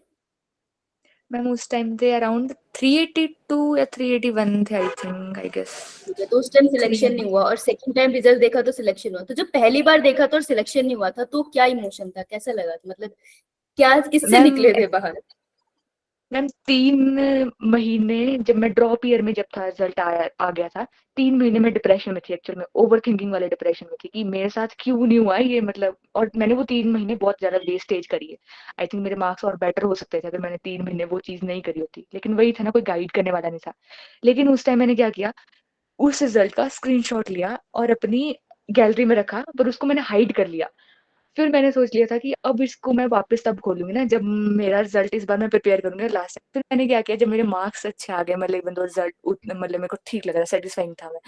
मैम उस टाइम थे अराउंड 382 या 381 थे, आई थिंक, आई गेस। ठीक है, तो उस टाइम थ्री सिलेक्शन नहीं हुआ, और सेकंड टाइम रिजल्ट देखा तो सिलेक्शन हुआ। तो जब पहली बार देखा तो और सिलेक्शन नहीं हुआ था, तो क्या इमोशन था, कैसा लगा था, मतलब क्या किससे मैम निकले थे बाहर? मैम 3 महीने, जब मैं ड्रॉप ईयर में जब था, रिजल्ट आ गया था, 3 महीने में डिप्रेशन में थी, एक्चुअल में ओवर थिंकिंग वाले डिप्रेशन में थी कि मेरे साथ क्यों नहीं हुआ ये, मतलब। और मैंने वो 3 महीने बहुत ज्यादा वेस्टेज करी है। आई थिंक मेरे मार्क्स और बेटर हो सकते थे अगर मैंने 3 महीने वो चीज नहीं करी होती, लेकिन वही था ना, कोई गाइड करने वाला नहीं था। लेकिन उस टाइम मैंने क्या किया, उस रिजल्ट का स्क्रीनशॉट लिया और अपनी गैलरी में रखा, पर उसको मैंने हाइड कर लिया। फिर मैंने सोच लिया था कि अब इसको मैं वापस तब खोलूंगी ना, जब मेरा रिजल्ट इस बार मैं प्रिपेयर करूंगी लास्ट टाइम। फिर मैंने क्या किया, जब मेरे मार्क्स अच्छे आ गए, मतलब इवन दो रिजल्ट मतलब मेरे को ठीक लग रहा, सेटिस्फाइंग था मैं,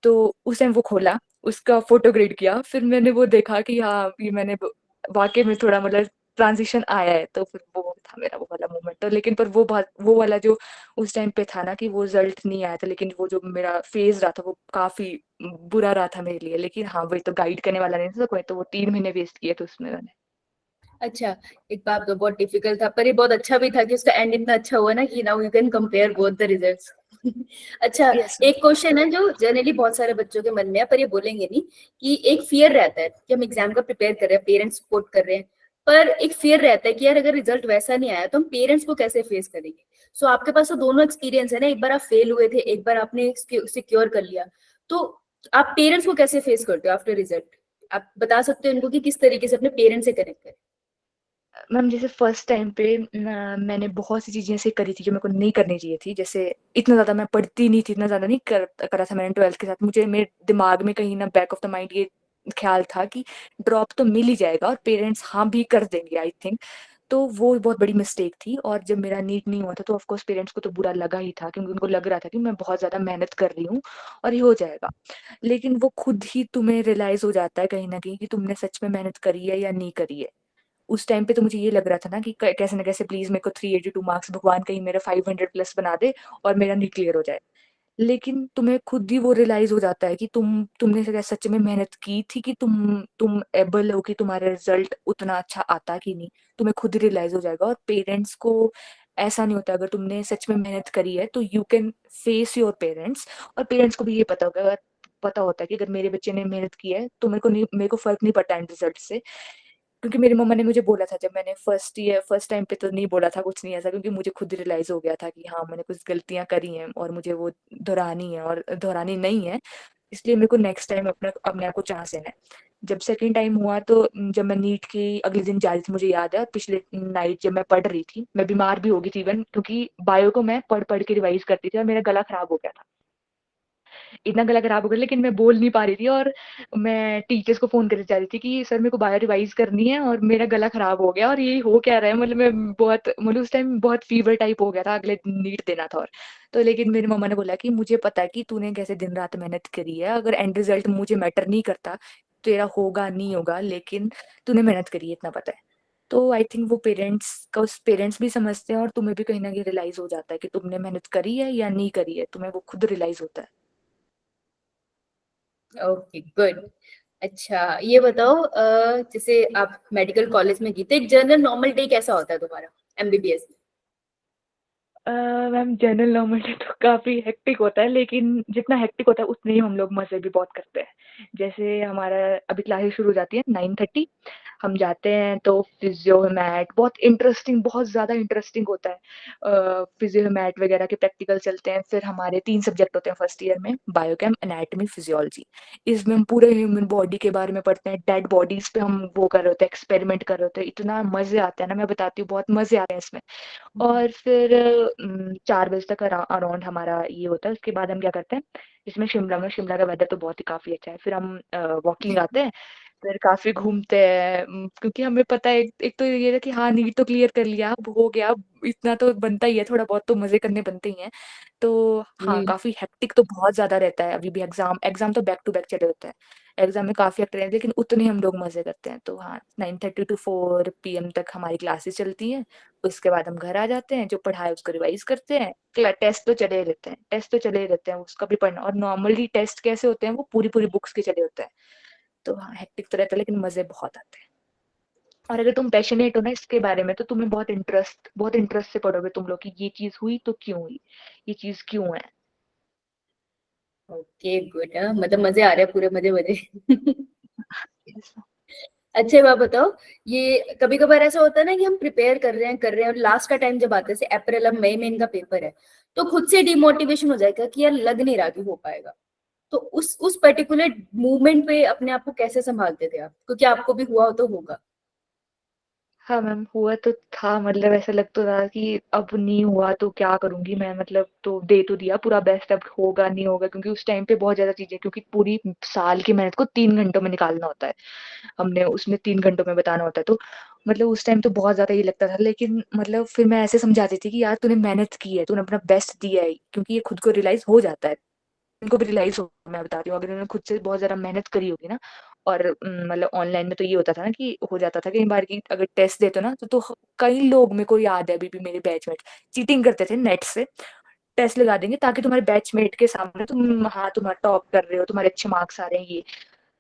तो उस टाइम वो खोला, उसका फोटो ग्रेड किया, फिर मैंने वो देखा कि हाँ ये मैंने वाकई में थोड़ा मतलब ट्रांजिशन आया है, तो फिर वो था मेरा वो वाला मोमेंट। तो लेकिन पर वो वाला जो उस टाइम पे था ना कि वो रिजल्ट नहीं आया था, लेकिन वो जो मेरा फेज रहा था वो काफी बुरा रहा था मेरे लिए। लेकिन हाँ, वही तो गाइड करने वाला नहीं था कोई, तो वो 3 महीने वेस्ट किए थे उसमें मैंने। अच्छा, एक बात तो बहुत डिफिकल्ट था, पर ये बहुत अच्छा भी था कि उसका एंड इतना अच्छा हुआ ना कि now you can compare both the results. अच्छा, यस। एक क्वेश्चन है जो जनरली बहुत सारे बच्चों के मन में है, पर ये बोलेंगे नहीं, कि एक फियर रहता है कि हम एग्जाम का प्रिपेयर कर रहे हैं, पेरेंट्स सपोर्ट कर रहे हैं, पर एक फियर रहता है कि यार अगर रिजल्ट वैसा नहीं आया तो हम पेरेंट्स को कैसे फेस करेंगे। सो आपके पास तो दोनों एक्सपीरियंस है ना, एक बार आप फेल हुए थे, एक बार आपने सिक्योर कर लिया, तो आप पेरेंट्स को कैसे फेस करते हो आफ्टर रिजल्ट? आप बता सकते हो इनको कि किस तरीके से अपने पेरेंट्स से कनेक्ट करें? मैम जैसे फर्स्ट टाइम पे मैंने बहुत सी चीजें ऐसे करी थी जो मेरे को नहीं करनी चाहिए थी। जैसे इतना ज्यादा मैं पढ़ती नहीं थी, इतना ज्यादा नहीं करा था मैंने 12th के साथ। मुझे मेरे दिमाग में कहीं ना बैक ऑफ द माइंड ये ख्याल था कि ड्रॉप तो मिल ही जाएगा और पेरेंट्स हाँ भी कर देंगे, आई थिंक। तो वो बहुत बड़ी मिस्टेक थी। और जब मेरा नीट नहीं हुआ था तो ऑफकोर्स पेरेंट्स को तो बुरा लगा ही था, क्योंकि उनको लग रहा था कि मैं बहुत ज्यादा मेहनत कर रही हूँ और ये हो जाएगा। लेकिन वो खुद ही तुम्हें रियलाइज हो जाता है कहीं ना कहीं कि तुमने सच में मेहनत करी है या नहीं करी है। उस टाइम पे तो मुझे ये लग रहा था ना कि कैसे ना कैसे प्लीज मेरे को 382 मार्क्स भगवान कहीं मेरा 500 प्लस बना दे और मेरा नीट क्लियर हो जाए। लेकिन तुम्हें खुद ही वो रियलाइज हो जाता है कि तुमने सच में मेहनत की थी, कि तुम एबल हो कि तुम्हारा रिजल्ट उतना अच्छा आता कि नहीं। तुम्हें खुद ही रियलाइज हो जाएगा। और पेरेंट्स को ऐसा नहीं होता, अगर तुमने सच में मेहनत करी है तो you can face your parents. और पेरेंट्स को भी ये पता होता है कि अगर मेरे बच्चे ने मेहनत की है तो मेरे को फर्क नहीं पड़ता एंड रिजल्ट से। क्योंकि मेरी मम्मा ने मुझे बोला था जब मैंने फर्स्ट टाइम पे तो नहीं बोला था कुछ नहीं ऐसा, क्योंकि मुझे खुद रियलाइज हो गया था कि हाँ मैंने कुछ गलतियां करी हैं और मुझे वो दोहरानी है और दोहरानी नहीं है। इसलिए मेरे को नेक्स्ट टाइम अपने आप को चांस देना है। जब सेकंड टाइम हुआ तो जब मैं नीट की अगले दिन जा रही थी, मुझे याद है, और पिछले नाइट जब मैं पढ़ रही थी, मैं बीमार भी हो गई थी इवन, क्योंकि बायो को मैं पढ़ पढ़ के रिवाइज करती थी और मेरा गला खराब हो गया था। इतना गला खराब हो गया, लेकिन मैं बोल नहीं पा रही थी। और मैं टीचर्स को फोन करके जा रही थी कि सर मेरे को बायो रिवाइज करनी है और मेरा गला खराब हो गया और ये हो क्या रहा है। मतलब मैं बहुत, मतलब उस टाइम बहुत फीवर टाइप हो गया था, अगले दिन नीट देना था। और तो लेकिन मेरी मम्मा ने बोला कि मुझे पता है कि तूने कैसे दिन रात मेहनत करी है, अगर एंड रिजल्ट मुझे मैटर नहीं करता, तेरा होगा नहीं होगा, लेकिन तूने मेहनत करी है इतना पता है। तो आई थिंक वो पेरेंट्स भी समझते हैं और तुम्हें भी कहीं ना कहीं रियलाइज हो जाता है कि तुमने मेहनत करी है या नहीं करी है, तुम्हें वो खुद रियलाइज होता है। Okay, good. अच्छा, ये बताओ, जैसे आप मेडिकल कॉलेज में की, तो एक जनरल नॉर्मल डे कैसा होता है तुम्हारा एमबीबीएस मैम जनरल नॉर्मली तो काफी हेक्टिक होता है, लेकिन जितना हेक्टिक होता है उतने ही हम लोग मजे भी बहुत करते हैं। जैसे हमारा अभी क्लासेस शुरू हो जाती है 9:30, हम जाते हैं तो फिजियो मैट बहुत इंटरेस्टिंग, बहुत ज्यादा इंटरेस्टिंग होता है। फिजियो मैट वगैरह के प्रैक्टिकल चलते हैं। फिर हमारे 3 सब्जेक्ट होते हैं फर्स्ट ईयर में, बायोकेम, एनाटॉमी, फिजियोलॉजी। इसमें हम पूरे ह्यूमन बॉडी के बारे में पढ़ते हैं, डेड बॉडीज पे हम वो कर रहे होते हैं, एक्सपेरिमेंट कर रहे होते हैं। इतना मजे आते हैं ना, मैं बताती हूँ, बहुत मजे आते हैं इसमें। में? और फिर 4 बजे तक अराउंड हमारा ये होता है। उसके बाद हम क्या करते हैं, इसमें शिमला का वेदर तो बहुत ही काफी अच्छा है। फिर हम वॉकिंग आते हैं, फिर काफी घूमते हैं। क्योंकि हमें पता है एक तो ये है कि हाँ नीट तो क्लियर कर लिया, अब हो गया, अब इतना तो बनता ही है, थोड़ा बहुत तो मजे करने बनते ही हैं। तो हाँ, हम्म। काफी हेक्टिक तो बहुत ज्यादा रहता है। अभी भी एग्जाम एग्जाम तो बैक टू बैक चले होते हैं। एग्जाम में काफी हेक्टिक रहते हैं, लेकिन उतने हम लोग मजे करते हैं। तो हाँ, 9:30 to 4 PM तक हमारी क्लासेस चलती हैं। उसके बाद हम घर आ जाते हैं, जो पढ़ा है उसको रिवाइज करते हैं। टेस्ट तो चले ही रहते हैं, टेस्ट तो चले ही रहते हैं, उसका भी पढ़ना। और नॉर्मली टेस्ट कैसे होते हैं, वो पूरी पूरी बुक्स के चले होते हैं। तो हाँ, हेक्टिक तो रहता है, लेकिन मजे बहुत आते हैं। और अगर तुम पैशनेट हो ना इसके बारे में, तो तुम्हें बहुत इंटरेस्ट से पढ़ोगे तुम लोग कि ये चीज हुई तो क्यों हुई, ये चीज क्यों है। Okay, good. मतलब मजे आ रहे हैं, पूरे मजे मजे। Yes. अच्छा, बात बताओ, ये कभी कभार ऐसा होता है ना कि हम प्रिपेयर कर रहे हैं और लास्ट का टाइम जब आता है, जैसे अप्रैल, अब मई में इनका पेपर है, तो खुद से डिमोटिवेशन हो जाएगा कि यार लग नहीं रहा कि हो पाएगा। तो उस पर्टिकुलर मूवमेंट पे अपने आप को कैसे संभालते थे आप? क्योंकि आपको भी हुआ हो तो होगा। हाँ मैम, हुआ तो था। मतलब ऐसा लग तो रहा कि अब नहीं हुआ तो क्या करूंगी मैं, मतलब तो दे तो दिया पूरा बेस्ट, अब होगा नहीं होगा, क्योंकि उस टाइम पे बहुत ज्यादा चीजें, क्योंकि पूरी साल की मेहनत को 3 घंटों में निकालना होता है। हमने उसमें 3 घंटों में बताना होता है। तो मतलब उस टाइम तो बहुत ज्यादा ये लगता था, लेकिन मतलब फिर मैं ऐसे समझाती थी कि यार तूने मेहनत की है, तूने अपना बेस्ट दिया है, क्योंकि ये खुद को रियलाइज हो जाता है। उनको भी रियलाइज हो, मैं बता रही हूँ, अगर उन्होंने खुद से बहुत ज्यादा मेहनत करी होगी ना और मतलब ऑनलाइन में तो ये होता था ना कि हो जाता था कई बार कि अगर टेस्ट देते हो ना तो कई लोग, मेरे को याद है अभी भी, मेरे बैचमेट चीटिंग करते थे नेट से, टेस्ट लगा देंगे ताकि तुम्हारे बैचमेट के सामने तुम, हाँ तुम टॉप कर रहे हो, तुम्हारे अच्छे मार्क्स आ रहे हैं ये,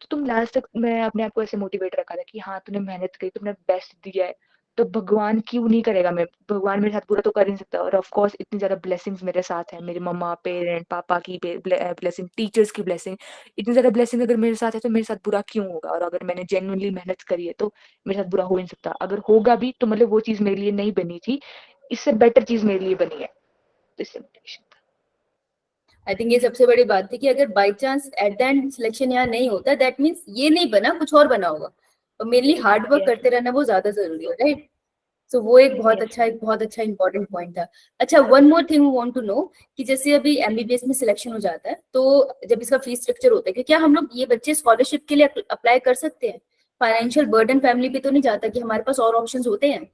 तो तुम लास्ट तक, मैं अपने आप को ऐसे मोटिवेट रखा था कि हाँ तूने मेहनत करी, तुमने बेस्ट दिया है, तो भगवान क्यों नहीं करेगा, मैं भगवान मेरे साथ बुरा तो कर ही नहीं सकता। और ऑफ कोर्स इतनी ज्यादा ब्लेसिंग्स मेरे साथ है, मेरे मम्मा पेरेंट पापा की ब्लेसिंग, टीचर्स की ब्लेसिंग, इतनी ज्यादा ब्लेसिंग अगर मेरे साथ है तो मेरे साथ बुरा क्यों होगा। और अगर मैंने जेन्युइनली मेहनत करी है तो मेरे साथ बुरा हो ही नहीं सकता, अगर होगा भी तो मतलब वो चीज मेरे लिए नहीं बनी थी, इससे बेटर चीज मेरे लिए बनी है, तो इससे motivation था। आई थिंक ये सबसे बड़ी बात थी कि अगर by chance at the end selection यहाँ नहीं होता, दैट मीन्स ये नहीं बना, कुछ और बना होगा। और मेनली हार्ड वर्क यस करते रहना वो ज्यादा जरूरी है, राइट? सो वो यस एक बहुत अच्छा इंपॉर्टेंट पॉइंट था। अच्छा, one more thing we want to know कि जैसे अभी एमबीबीएस में सिलेक्शन हो जाता है तो जब इसका फीस स्ट्रक्चर होता है कि क्या हम लोग ये बच्चे स्कॉलरशिप के लिए अप्लाई कर सकते हैं? फाइनेंशियल बर्डन फैमिली पे तो नहीं जाता कि हमारे पास और ऑप्शंस होते हैं?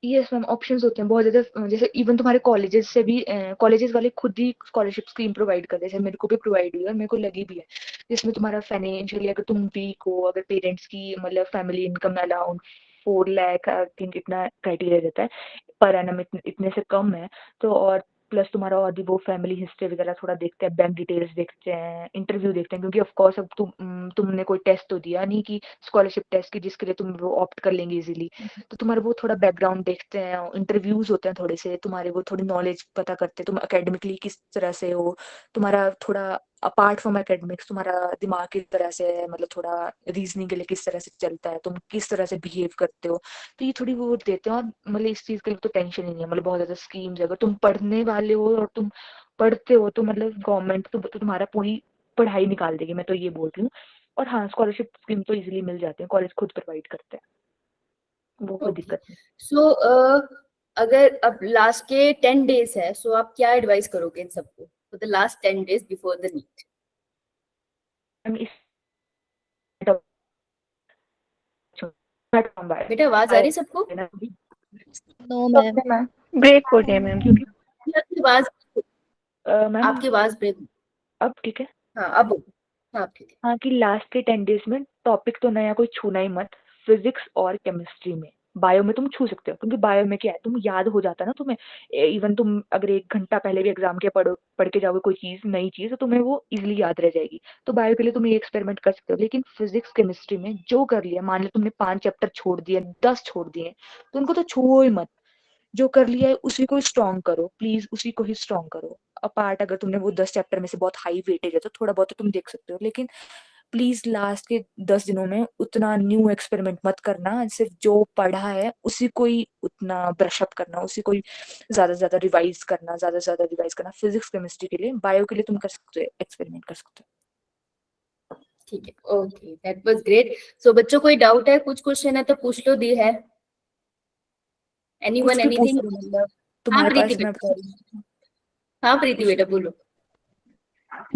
यस मैम, ऑप्शंस होते हैं बहुत ज्यादा, जैसे इवन तुम्हारे कॉलेजेस से भी, कॉलेजेस वाले खुद ही स्कॉलरशिप स्कीम प्रोवाइड करते हैं, जैसे मेरे को भी प्रोवाइड हुई है और मेरे को लगी भी है, जिसमें तुम्हारा फाइनेंशियली अगर तुम वीक हो, अगर पेरेंट्स की मतलब family income allowance 4 lakh I think इतना क्राइटेरिया रहता है पर एनम, इतने से कम है, तो और प्लस तुम्हारा और भी वो फैमिली हिस्ट्री वगैरह थोड़ा देखते हैं, बैंक डिटेल्स देखते हैं, इंटरव्यू देखते हैं, क्योंकि ऑफ कोर्स अब तुमने कोई टेस्ट तो दिया नहीं कि स्कॉलरशिप टेस्ट की जिसके लिए तुम वो ऑप्ट कर लेंगे इजीली, तो तुम्हारा वो थोड़ा बैकग्राउंड देखते हैं, इंटरव्यूज होते हैं थोड़े से, तुम्हारे वो थोड़ी नॉलेज पता करते हैं, तुम एकेडमिकली किस तरह से हो, तुम्हारा थोड़ा अपार्ट फ्रॉम एकेडमिक्स तुम्हारा दिमाग किस तरह से है, मतलब थोड़ा रीजनिंग के लिए किस तरह से चलता है, तुम किस तरह से बिहेव करते हो, तो ये थोड़ी वो देते हैं। और मतलब इस चीज के लिए तो टेंशन ही नहीं है, मतलब बहुत ज्यादा स्कीम्स है, अगर तुम पढ़ने वाले हो और तुम पढ़ते हो तो मतलब गवर्नमेंट तो तुम्हारा पूरी पढ़ाई निकाल देगी, मैं तो ये बोल रही हूँ। और हाँ स्कॉलरशिप स्कीम तो इजीली मिल जाते हैं, कॉलेज खुद प्रोवाइड करते हैं, वो कोई ओके। दिक्कत नहीं। सो अगर अब लास्ट के 10 डेज है, सो आप क्या एडवाइस करोगे इन सबको for the last 10 days before the NEET? हम इस बेटा आवाज आ रही है सबको? नो मैम, ब्रेक हो रही है मैम। क्योंकि आपकी आवाज, मैम आपकी आवाज ब्रेक। अब ठीक है। हाँ अब हाँ अब ठीक है। हाँ कि लास्ट के 10 डेज में टॉपिक तो नया कोई छूना ही मत, फिजिक्स और केमिस्ट्री में, बायो में तुम छू सकते हो क्योंकि बायो में क्या है, तुम याद हो जाता है ना तुम्हें, इवन तुम अगर 1 घंटा पहले भी एग्जाम के पढ़ के जाओगे कोई चीज नई चीज तो तुम्हें वो इजिली याद रह जाएगी, तो बायो के लिए तुम ये एक्सपेरिमेंट कर सकते हो। लेकिन फिजिक्स केमिस्ट्री में जो कर लिया, मान लो तुमने 5 चैप्टर छोड़ दिए, 10 छोड़ दिए, तो उनको तो छुओ ही मत, जो कर लिया है उसी को स्ट्रॉन्ग करो, प्लीज उसी को ही स्ट्रॉन्ग करो। अपार्ट अगर तुमने वो 10 चैप्टर में से बहुत हाई वेटेज है तो थोड़ा बहुत तो तुम देख सकते हो, लेकिन प्लीज लास्ट के 10 दिनों में उतना न्यू एक्सपेरिमेंट मत करना, सिर्फ जो पढ़ा है उसी को ही उतना ब्रशअप करना, उसी को ही ज्यादा से ज्यादा रिवाइज करना, ज्यादा से ज्यादा रिवाइज करना, फिजिक्स केमिस्ट्री के लिए, बायो के लिए तुम कर सकते हो, एक्सपेरिमेंट कर सकते हो। ठीक है, ओके, दैट वाज ग्रेट। सो बच्चों कोई डाउट है, कुछ क्वेश्चन है तो पूछ लो, दी है एनीवन कुछ भी पूछ एनीथिंग? लो, मतलब हाँ तुम्हारे प्रीति पास मैं बेटा, हाँ प्रीति पूछ बेटा लो। बोलो।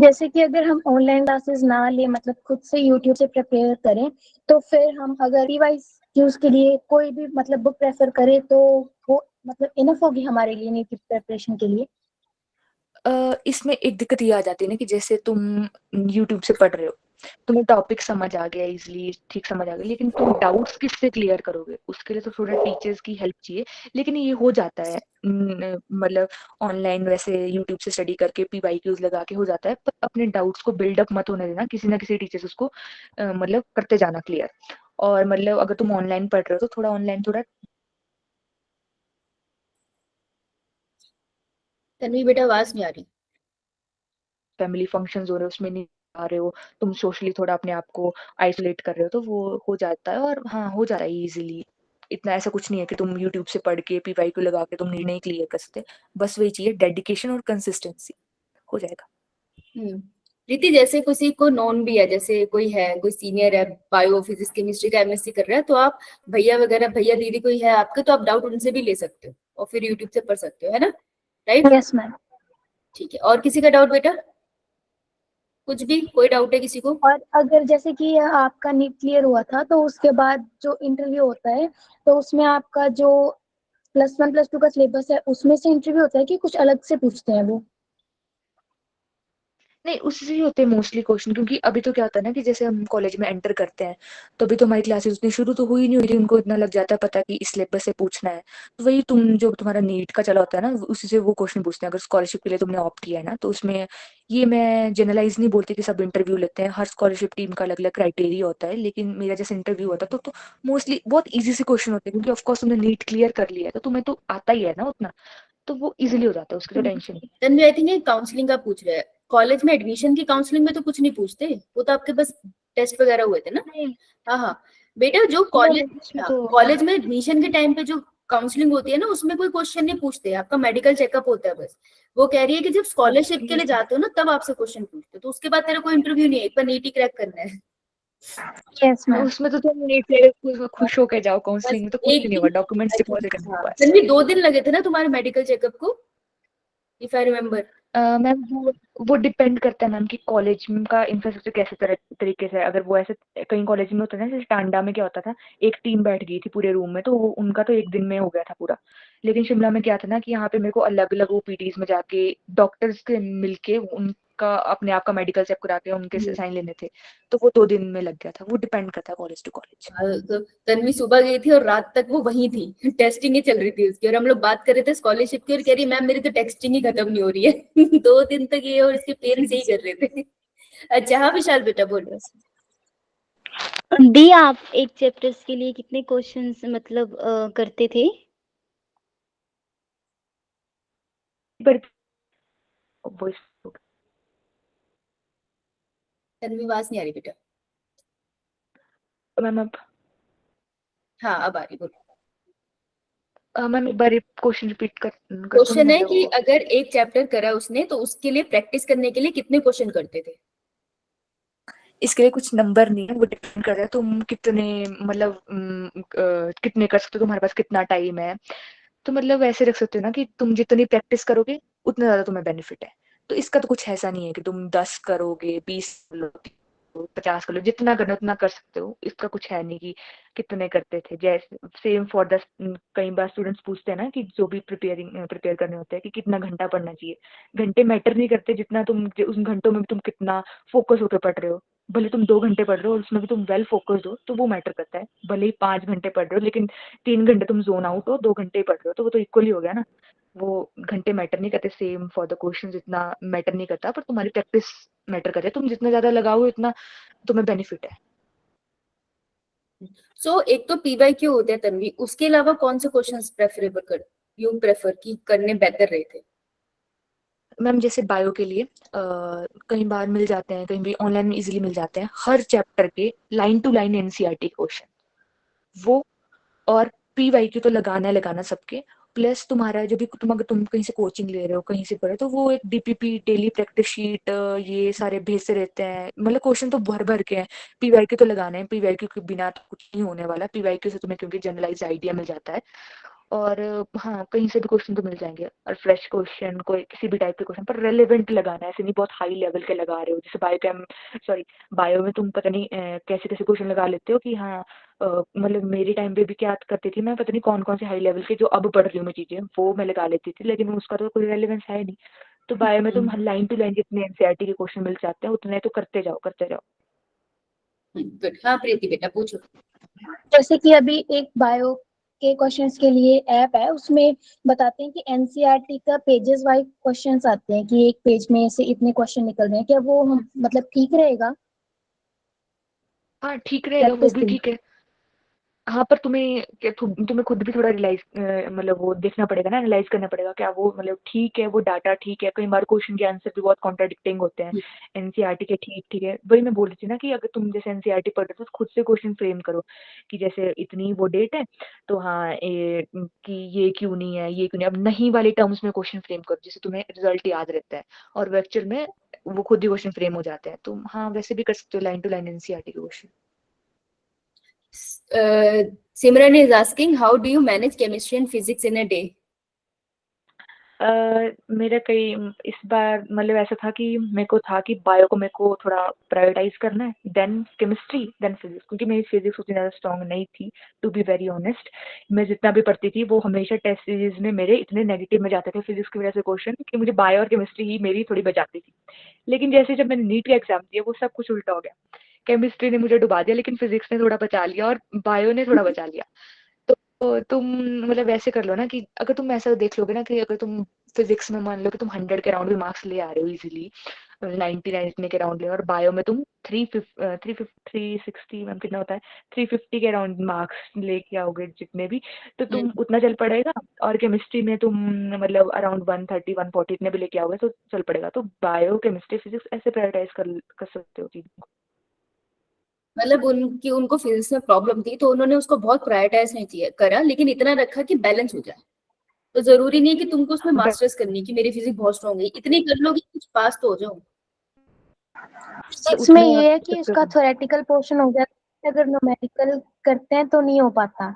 जैसे कि अगर हम ऑनलाइन क्लासेस ना ले, मतलब खुद से यूट्यूब से प्रिपेयर करें, तो फिर हम अगर डिवाइस यूज के लिए कोई भी मतलब बुक प्रेफर करें तो वो मतलब इनफ होगी हमारे लिए नीट की प्रिपरेशन के लिए? इसमें एक दिक्कत ये आ जाती है ना कि जैसे तुम यूट्यूब से पढ़ रहे हो, तुम्हें टॉपिक समझ आ गया इजिली, ठीक समझ आ गया, लेकिन तुम डाउट्स किससे क्लियर करोगे, उसके लिए तो थोड़ा टीचर्स की हेल्प चाहिए। लेकिन ये हो जाता है, मतलब ऑनलाइन वैसे यूट्यूब से स्टडी करके पीवाईक्यूज लगा के हो जाता है, पर अपने डाउट्स को बिल्डअप मत होने देना, किसी ना किसी टीचर्स उसको मतलब करते जाना क्लियर। और मतलब अगर तुम ऑनलाइन पढ़ रहे हो तो थोड़ा ऑनलाइन थोड़ा तन्वी बेटा आवाज नहीं आ रही। फैमिली फंक्शंस हो रहे हो उसमें नहीं आ रहे हो, तुम सोशली थोड़ा अपने आप को आइसोलेट कर रहे हो, तो वो हो जाता है। और हाँ हो जाता है इजीली, इतना ऐसा कुछ नहीं है कि तुम यूट्यूब से पढ़ के पीवाईक्यू लगा के तुम नहीं क्लियर कर सकते, बस वही चाहिए डेडिकेशन और कंसिस्टेंसी, हो जाएगा। प्रीति, जैसे किसी को नॉन भी है, जैसे कोई है, कोई सीनियर है, बायो फिजिक्स केमिस्ट्री का एमएससी कर रहा है, तो आप भैया वगैरह, भैया दीदी कोई है आपके, तो आप डाउट उनसे भी ले सकते हो और फिर यूट्यूब से पढ़ सकते हो, है ना? राइट? Yes ma'am. ठीक है, और किसी का डाउट बेटा? कुछ भी, कोई डाउट है किसी को? और अगर जैसे कि आपका नीट क्लियर हुआ था तो उसके बाद जो इंटरव्यू होता है, तो उसमें आपका जो +1 +2 का सिलेबस है उसमें से इंटरव्यू होता है कि कुछ अलग से पूछते हैं वो? नहीं, उससे ही होते हैं मोस्टली क्वेश्चन, क्योंकि अभी तो क्या होता है ना कि जैसे हम कॉलेज में एंटर करते हैं तो अभी तो हमारी क्लासेस उतनी शुरू तो हुई नहीं हुई थी, उनको इतना लग जाता है पता कि इस सिलेबस से पूछना है। तो वही तुम जो तुम्हारा नीट का चला होता है ना, उसी से वो क्वेश्चन पूछते हैं। अगर स्कॉलरशिप के लिए तुमने ऑप्ट किया है ना, तो उसमें ये मैं जनरलाइज नहीं बोलती कि सब इंटरव्यू लेते हैं, हर स्कॉलरशिप टीम का अलग अलग क्राइटेरिया होता है, लेकिन मेरा जैसे इंटरव्यू होता है तो मोस्टली बहुत ईजी से क्वेश्चन होते हैं, क्योंकि ऑफकोर्स तुमने नीट क्लियर कर लिया है तो तुम्हें तो आता ही है ना उतना, तो वो इजिली हो जाता है, उसकी तो टेंशन नहीं है। तन्वी आई थिंक ये काउंसलिंग का पूछ रहा है। कॉलेज में एडमिशन की काउंसलिंग में तो कुछ नहीं पूछते, वो तो आपके पास टेस्ट वगैरह हुए थे ना। नहीं हाँ हाँ बेटा, जो नहीं, उसमें तो कॉलेज में एडमिशन के टाइम पे जो काउंसलिंग होती है ना, उसमें कोई क्वेश्चन नहीं पूछते, आपका मेडिकल चेकअप होता है बस। वो कह रही है कि जब स्कॉलरशिप के लिए जाते हो ना, तब आपसे क्वेश्चन पूछते हो, तो उसके बाद तेरा कोई इंटरव्यू नहीं है, एक बार नीट ही क्रैक करना है। Yes ma'am. उसमें तो तुम नीट से खुश होके जाओ, बस काउंसलिंग में तो कुछ एक नहीं दिन, होगा, डॉक्यूमेंट्स अच्छा डिपॉजिट करने हाँ के बस। तन्वी 2 दिन लगे थे ना तुम्हारे मेडिकल चेकअप को, इफ आई रिमेम्बर। मैम वो डिपेंड करता है मैम कि कॉलेज का इंफ्रास्ट्रक्चर कैसे तरीके से है। अगर वो ऐसे कई कॉलेज में होता है ना, जैसे टांडा में क्या होता था, एक टीम बैठ गई थी पूरे रूम में, तो वो उनका तो एक दिन में हो गया था पूरा। लेकिन शिमला में क्या था ना कि यहाँ पे मेरे को अलग अलग ओपीडीज में जाके डॉक्टर्स के मिलके उनका अपने आप का मेडिकल चेक करा के उनके से साइन लेने थे, तो वो 2 दिन में लग गया था। वो डिपेंड करता है कॉलेज टू कॉलेज। तो तन्वी सुबह गई थी और रात तक वो वहीं थी, टेस्टिंग ही चल रही थी उसकी, और हम लोग बात कर रहे थे स्कॉलरशिप की, और कह रही मैम मेरी तो टेस्टिंग ही खत्म नहीं हो रही है। 2 दिन तक ये और इसके पेरेंट्स यही कर रहे थे। अच्छा हाँ विशाल बेटा बोलो। दी आप एक चैप्टर्स के लिए कितने क्वेश्चंस मतलब करते थे? पर तन्वी आवाज नहीं आ रही बेटा। मैम अब हाँ अब आ रही, बोलो। मैम एक बार क्वेश्चन रिपीट कर दूं क्वेश्चन है मतलब कि वो। अगर एक चैप्टर करा उसने, तो उसके लिए प्रैक्टिस करने के लिए कितने क्वेश्चन करते थे? इसके लिए कुछ नंबर नहीं है, वो डिपेंड करता है तुम कितने मतलब कितने कर सकते हो, तुम्हारे पास कितना टाइम है। तो मतलब वैसे रख सकते हो ना कि तुम जितनी प्रैक्टिस करोगे उतना ज्यादा तुम्हें बेनिफिट है। तो इसका तो कुछ ऐसा नहीं है कि तुम 10 करोगे, 20 कर लो, 50 कर लो, जितना करना उतना कर सकते हो। इसका कुछ है नहीं कि कितने करते थे। जैसे सेम फॉर द, कई बार स्टूडेंट्स पूछते हैं ना कि जो भी प्रिपेयर करने होते हैं कि कितना घंटा पढ़ना चाहिए। घंटे मैटर नहीं करते, जितना तुम उस घंटों में भी तुम कितना फोकस होकर पढ़ रहे हो। भले तुम 2 घंटे पढ़ रहे हो और उसमें भी तुम वेल फोकस्ड हो तो वो मैटर करता है। भले ही 5 घंटे पढ़ रहे हो लेकिन 3 घंटे तुम जोन आउट हो, 2 घंटे पढ़ रहे हो, तो वो तो इक्वली हो गया ना। वो घंटे मैटर नहीं करते, सेम फॉर द क्वेश्चन इतना मैटर नहीं करता, पर तुम्हारी प्रैक्टिस मैटर करती है। तुम जितना ज्यादा लगाओगे उतना तुम्हें बेनिफिट है। सो एक तो पीवाईक्यू होते हैं तन्वी, उसके अलावा कौन से क्वेश्चंस प्रेफरेबल कर यू प्रेफर की करने बेहतर रहे थे? मैम जैसे बायो के लिए कई बार मिल जाते हैं, कहीं भी ऑनलाइन में इजीली मिल जाते हैं हर चैप्टर के line to line NCERT question वो। और पीवाईक्यू तो लगाना है, लगाना सबके। प्लस तुम्हारा जो भी तुम कहीं से कोचिंग ले रहे हो, कहीं से पढ़ रहे हो, तो वो एक डीपीपी डेली प्रैक्टिस शीट ये सारे भेजते रहते हैं। मतलब क्वेश्चन तो भर भर के हैं। पीवाईक्यू तो लगाना है, पीवाईक्यू के बिना तो कुछ नहीं होने वाला। पीवाईक्यू से तुम्हें क्योंकि जनरलाइज आइडिया मिल जाता है। और हाँ, कहीं से भी क्वेश्चन तो मिल जाएंगे, और फ्रेश क्वेश्चन कोई किसी भी टाइप के क्वेश्चन पर रेलेवेंट लगाना है। ऐसे नहीं बहुत हाई लेवल के लगा रहे हो, जैसे बायो में तुम पता नहीं कैसे कैसे क्वेश्चन लगा लेते हो कि हाँ मतलब मेरे टाइम पे भी क्या करती थी मैं, पता नहीं कौन कौन से हाई लेवल के जो अब पढ़ रही हूँ मैं चीजें वो मैं लगा लेती थी, लेकिन उसका तो कोई रेलेवेंस है नहीं। तो बायो में तुम लाइन टू लाइन जितने एनसीईआरटी के क्वेश्चन मिल जाते हैं उतने तो करते जाओ करते जाओ। गुड। हाँ प्रीति बेटा पूछो। जैसे कि अभी एक बायो के क्वेश्चंस के लिए ऐप है, उसमें बताते हैं कि एनसीईआरटी का पेजेस वाइज क्वेश्चंस आते हैं कि एक पेज में से इतने क्वेश्चन निकल रहे हैं, क्या वो मतलब ठीक रहेगा हाँ ठीक रहेगा, वो प्रैक्टिस भी के लिए? ठीक है। हाँ पर तुम्हें खुद भी थोड़ा रियलाइज मतलब वो देखना पड़ेगा ना, एनालाइज करना पड़ेगा क्या वो मतलब ठीक है, वो डाटा ठीक है। कई बार क्वेश्चन के आंसर भी बहुत कॉन्ट्राडिक्टिंग होते हैं एनसीईआरटी के। ठीक ठीक है, वही मैं बोल रही थी ना कि अगर तुम जैसे एनसीईआरटी पढ़ रहे हो तो खुद से क्वेश्चन फ्रेम करो कि जैसे इतनी वो डेट है तो हाँ कि ये क्यों नहीं है, ये क्यों नहीं। अब नहीं वाले टर्म्स में क्वेश्चन फ्रेम करो जिससे तुम्हें रिजल्ट याद रहता है, और वो एक्चुअल में वो खुद ही क्वेश्चन फ्रेम हो जाते हैं। तुम हाँ वैसे भी कर सकते हो लाइन टू लाइन एनसीईआरटी के question. Simran is asking how do you manage chemistry and physics in a day? मेरा इस बार मतलब ऐसा था कि मेरे को था कि बायो को मेरे को थोड़ा प्रायोरिटाइज करना है, देन केमिस्ट्री, देन फिजिक्स, क्योंकि मेरी फिजिक्स उतनी ज़्यादा स्ट्रांग नहीं थी, टू बी वेरी ऑनेस्ट। मैं जितना भी पढ़ती थी वो हमेशा टेस्ट सीरीज में मेरे इतने नेगेटिव में जाते थे फिजिक्स की वजह से क्वेश्चन, कि मुझे बायो और केमिस्ट्री ही मेरी थोड़ी बचाती थी। लेकिन जैसे जब मैंने नीट का एग्जाम दिया वो सब कुछ उल्टा हो गया। केमिस्ट्री ने मुझे डुबा दिया, लेकिन फिजिक्स ने थोड़ा बचा लिया और बायो ने थोड़ा बचा लिया। तो तुम मतलब वैसे कर लो ना कि अगर तुम ऐसा देख लोगे ना कि अगर तुम फिजिक्स में मान लो कि तुम 100 के अराउंड भी मार्क्स ले आ रहे हो इजीली, 99 के अराउंड ले, और बायो में तुम 360 मैम कितना होता है, 350 के अराउंड मार्क्स लेके आओगे जितने भी, तो तुम उतना चल पड़ेगा। और केमिस्ट्री में तुम मतलब अराउंड 130 140 इतने भी लेके आओगे तो चल पड़ेगा। तो बायो केमिस्ट्री फिजिक्स ऐसे प्रायोरिटाइज कर सकते हो चीज़ों को। मतलब उनको फिजिक्स में प्रॉब्लम थी तो उन्होंने उसको बहुत प्रायोरिटाइज नहीं किया करा, लेकिन इतना रखा कि बैलेंस हो जाए। तो जरूरी नहीं है कि तुमको उसमें मास्टर्स करनी कि मेरी फिजिक्स बहुत स्ट्रांग है, इतनी कर लो कि कुछ पास तो हो जाओ। इसमें उतना ये है कि उसका थ्योरेटिकल पोर्शन हो जाता है, अगर न्यूमेरिकल करते हैं तो नहीं हो पाता।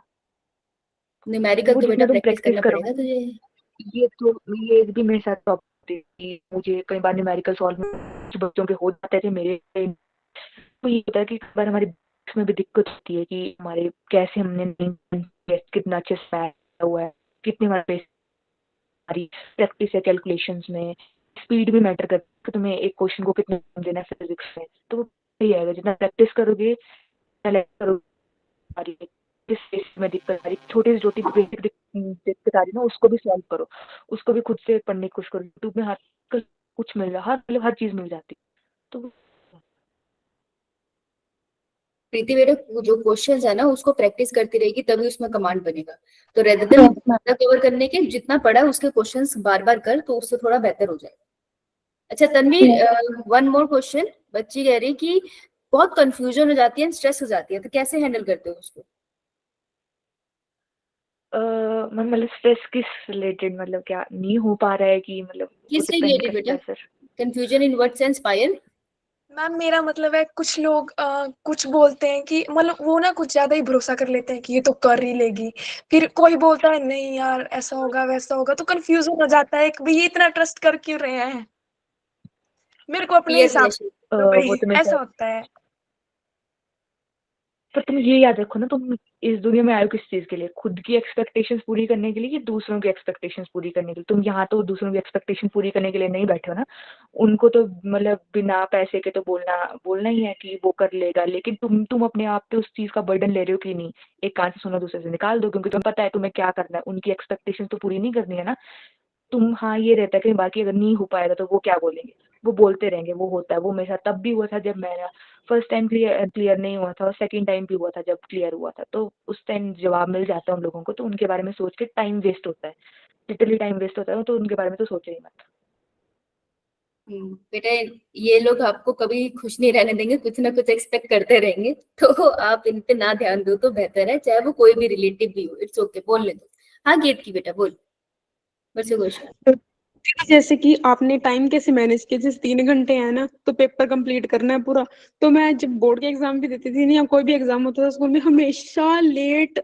न्यूमेरिकल वो तो बेटा जितना तुम प्रैक्टिस प्रैक्टिस करना पड़ेगा करोगे, तुझे। ये भी मेरे साथ प्रॉब्लम थी। मुझे कई बार न्यूमेरिकल सॉल्व बच्चों के हो जाते थे, मेरे तो ये होता है कि कई बार हमारे बुक्स में भी दिक्कत होती है कि हमारे कैसे हमने कितना अच्छे से आया हुआ है, कितनी हमारे हमारी प्रैक्टिस है कैलकुलेशंस में, स्पीड भी मैटर करती है कि तुम्हें एक क्वेश्चन को कितना टाइम देना है फिजिक्स में। तो वो सही आएगा, जितना प्रैक्टिस करोगे किस चीज में दिक्कत आ रही, छोटी से छोटी बेसिक दिक्कत आ रही ना, उसको भी सॉल्व करो, उसको भी खुद से पढ़ने की कोशिश करो। यूट्यूब में हर कुछ मिल रहा, हर मतलब हर चीज मिल जाती। तो प्रीति बेटा जो क्वेश्चंस है ना उसको प्रैक्टिस करती रहेगी तभी उसमें कमांड बनेगा। तो रेदर देन कवर करने के जितना पढ़ा है उसके क्वेश्चंस बार बार कर, तो उससे थोड़ा बेहतर हो जाएगा। अच्छा तन्वीर, वन मोर क्वेश्चन। बच्ची कह रही कि बहुत कंफ्यूजन हो जाती है, स्ट्रेस हो जाती है, तो कैसे हैंडल करते हो उसको? मतलब स्ट्रेस किस रिलेटेड, मतलब क्या नहीं हो पा रहा है कि मतलब वो किससे डिपेंड रिलेटेड करता बेटा? है sir. Confusion in what sense Payal? Ma'am मेरा मतलब है कुछ लोग कुछ बोलते हैं कि मतलब वो ना कुछ ज्यादा ही भरोसा कर लेते हैं कि ये तो कर ही लेगी, फिर कोई बोलता है नहीं यार ऐसा होगा वैसा होगा, तो कंफ्यूजन हो जाता है कि भाई ये इतना ट्रस्ट कर क्यों रहे हैं। मेरे को अपने पीयर हिसाब प्रेशर। से तो वो भाई तो मेरे ऐसा साथ, होता है। पर तुम ये याद रखो ना, तुम इस दुनिया में आए हो किस चीज के लिए, खुद की एक्सपेक्टेशंस पूरी करने के लिए कि दूसरों की एक्सपेक्टेशंस पूरी करने के लिए। तुम यहाँ तो दूसरों की एक्सपेक्टेशन पूरी करने के लिए नहीं बैठे हो ना। उनको तो मतलब बिना पैसे के तो बोलना बोलना ही है कि वो कर लेगा, लेकिन तुम अपने आप पे उस चीज का बर्डन ले रहे हो कि नहीं। एक कान से सुनो दूसरे से निकाल दो, क्योंकि तुम्हें पता है तुम्हें क्या करना है, उनकी एक्सपेक्टेशन तो पूरी नहीं करनी है ना। तुम, हाँ ये रहता है कि बाकी अगर नहीं हो पाएगा तो वो क्या बोलेंगे, वो बोलते रहेंगे। वो होता है, वो मेरे साथ तब भी हुआ था जब मेरा फर्स्ट टाइम क्लियर नहीं हुआ था, और सेकंड टाइम भी हुआ था जब क्लियर हुआ था। तो उस टाइम जवाब मिल जाता है उन लोगों को, तो उनके बारे में सोच के टाइम वेस्ट होता है, लिटरली टाइम वेस्ट होता है। तो उनके बारे में तो सोचो ही मत। बेटा ये लोग आपको कभी खुश नहीं रहने देंगे, कुछ ना कुछ एक्सपेक्ट करते रहेंगे। तो आप इन पे ना ध्यान दो तो बेहतर है, चाहे वो कोई भी रिलेटिव भी हो। इट्स ओके, बोल ले दो। हाँ गेट की बेटा बोल, बस क्वेश्चन। जैसे कि आपने टाइम कैसे मैनेज किया, जैसे 3 घंटे है ना तो पेपर कंप्लीट करना है पूरा। तो मैं जब बोर्ड के एग्जाम भी देती थी ना या कोई भी एग्जाम होता था स्कूल में, हमेशा लेट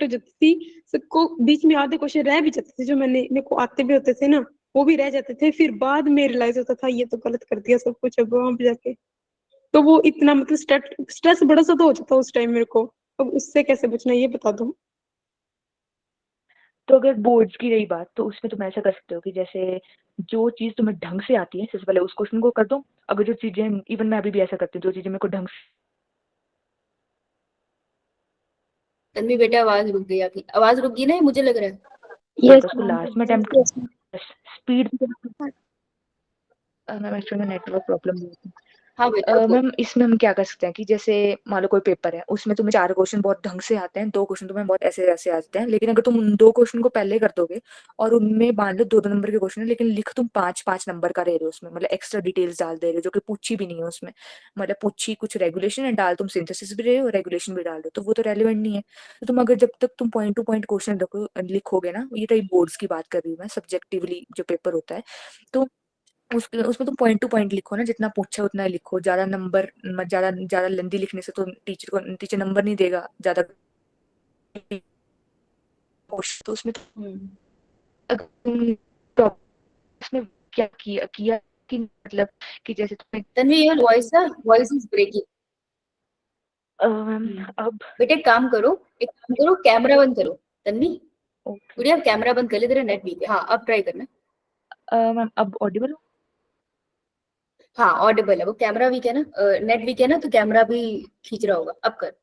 हो जाती थी सबको। बीच में आधे क्वेश्चन रह भी जाते थे जो मेरे को आते भी होते थे ना, वो भी रह जाते थे। फिर बाद में रियलाइज होता था ये तो गलत कर दिया सब कुछ अब वहां पे जाके। तो वो इतना मतलब स्ट्रेस बड़ा सा तो हो जाता उस टाइम मेरे को। अब उससे कैसे बचना ये बता दो। तो अगर बोर्ड्स की रही बात, तो उसमें तुम ऐसा कर सकते हो कि जैसे जो चीज तुम्हें ढंग से आती है सबसे पहले उस क्वेश्चन को कर दो। अगर जो चीजें, इवन मैं अभी भी ऐसा करती हूँ, जो चीजें मेरे को ढंग से, तन्वी बेटा आवाज रुक गई आपकी, आवाज रुक गई ना, मुझे लग रहा है। यस उसको लास्ट में ma'am, attempt, yes speed, ma'am actually में नेटवर्क प्रॉब्लम। हाँ बेटा बोल। मैम इसमें हम क्या कर सकते हैं कि जैसे मान लो कोई पेपर है, उसमें तुम्हें 4 क्वेश्चन बहुत ढंग से आते हैं, 2 क्वेश्चन तुम्हें बहुत ऐसे ऐसे आते हैं, लेकिन अगर तुम उन 2 क्वेश्चन को पहले कर दोगे और उनमें मान लो 2-2 नंबर के क्वेश्चन है, लेकिन लिख तुम 5-5 नंबर का रहे हो उसमें, मतलब एक्स्ट्रा डिटेल्स डाल दे रहे हो जो कि पूछी भी नहीं है उसमें, मतलब पूछी कुछ रेगुलेशन है, डाल तुम सिंथेसिस भी रहे हो, रेगुलेशन भी डाल दो, तो वो तो रेलिवेंट नहीं है। तो तुम अगर जब तक तुम पॉइंट टू पॉइंट क्वेश्चन लिखोगे ना, ये तो बोर्ड्स की बात कर रही हूँ मैं, सब्जेक्टिवली जो पेपर होता है, तो उसमें तुम पॉइंट टू पॉइंट लिखो ना, जितना पूछा उतना ही लिखो। ज्यादा नंबर, ज्यादा ज्यादा लेंदी लिखने से तो टीचर नंबर नहीं देगा ज्यादा। तो उसमें हम्म। अगर तुम क्या किया कि मतलब कि जैसे तुम्हें Tanvi your voice is breaking. Ma'am अब बेटे एक काम करो, कैमरा बंद करो। तन्वी ओके गुड़िया कैमरा बंद कर ले, तेरा नेट वीक है। हाँ अब ट्राई करना। मैम अब ऑडिबल हो? हाँ ऑडिबल है, वो कैमरा वीक है ना, नेट वीक है ना, तो कैमरा भी खींच रहा होगा। अब कर।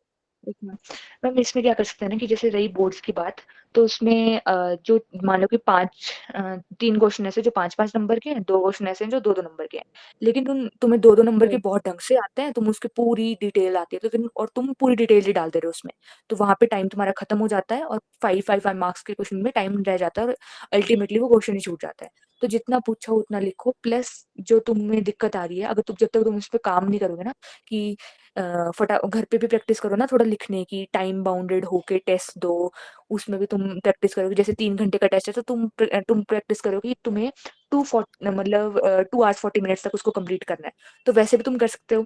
एक मिनट। मैम इसमें क्या कर सकते हैं ना कि जैसे रही बोर्ड्स की बात, तो उसमें जो मान लो कि 3 क्वेश्चन ऐसे जो 5-5 नंबर के हैं, 2 क्वेश्चन ऐसे हैं जो 2-2 नंबर के हैं, लेकिन तुम्हें 2-2 नंबर के बहुत ढंग से आते हैं, तुम उसकी पूरी डिटेल आती है तो तुम पूरी डिटेल ही डाल दे रहे हो उसमें, तो वहां पे टाइम तुम्हारा खत्म हो जाता है और 5 मार्क्स के क्वेश्चन में टाइम रह जाता है और अल्टीमेटली वो क्वेश्चन ही छूट जाता है। तो जितना पूछा उतना लिखो, प्लस जो तुम्हें दिक्कत आ रही है, अगर जब तक तुम इस पे काम नहीं करोगे ना कि घर पे भी प्रैक्टिस करो ना थोड़ा लिखने की, टाइम बाउंडेड होके टेस्ट दो, उसमें भी तुम प्रैक्टिस करोगे। जैसे 3 घंटे का टेस्ट है तो तुम प्रैक्टिस करोगे कि तुम्हें 2 आवर्स 40 मिनट्स तक उसको कंप्लीट करना है, तो वैसे भी तुम कर सकते हो।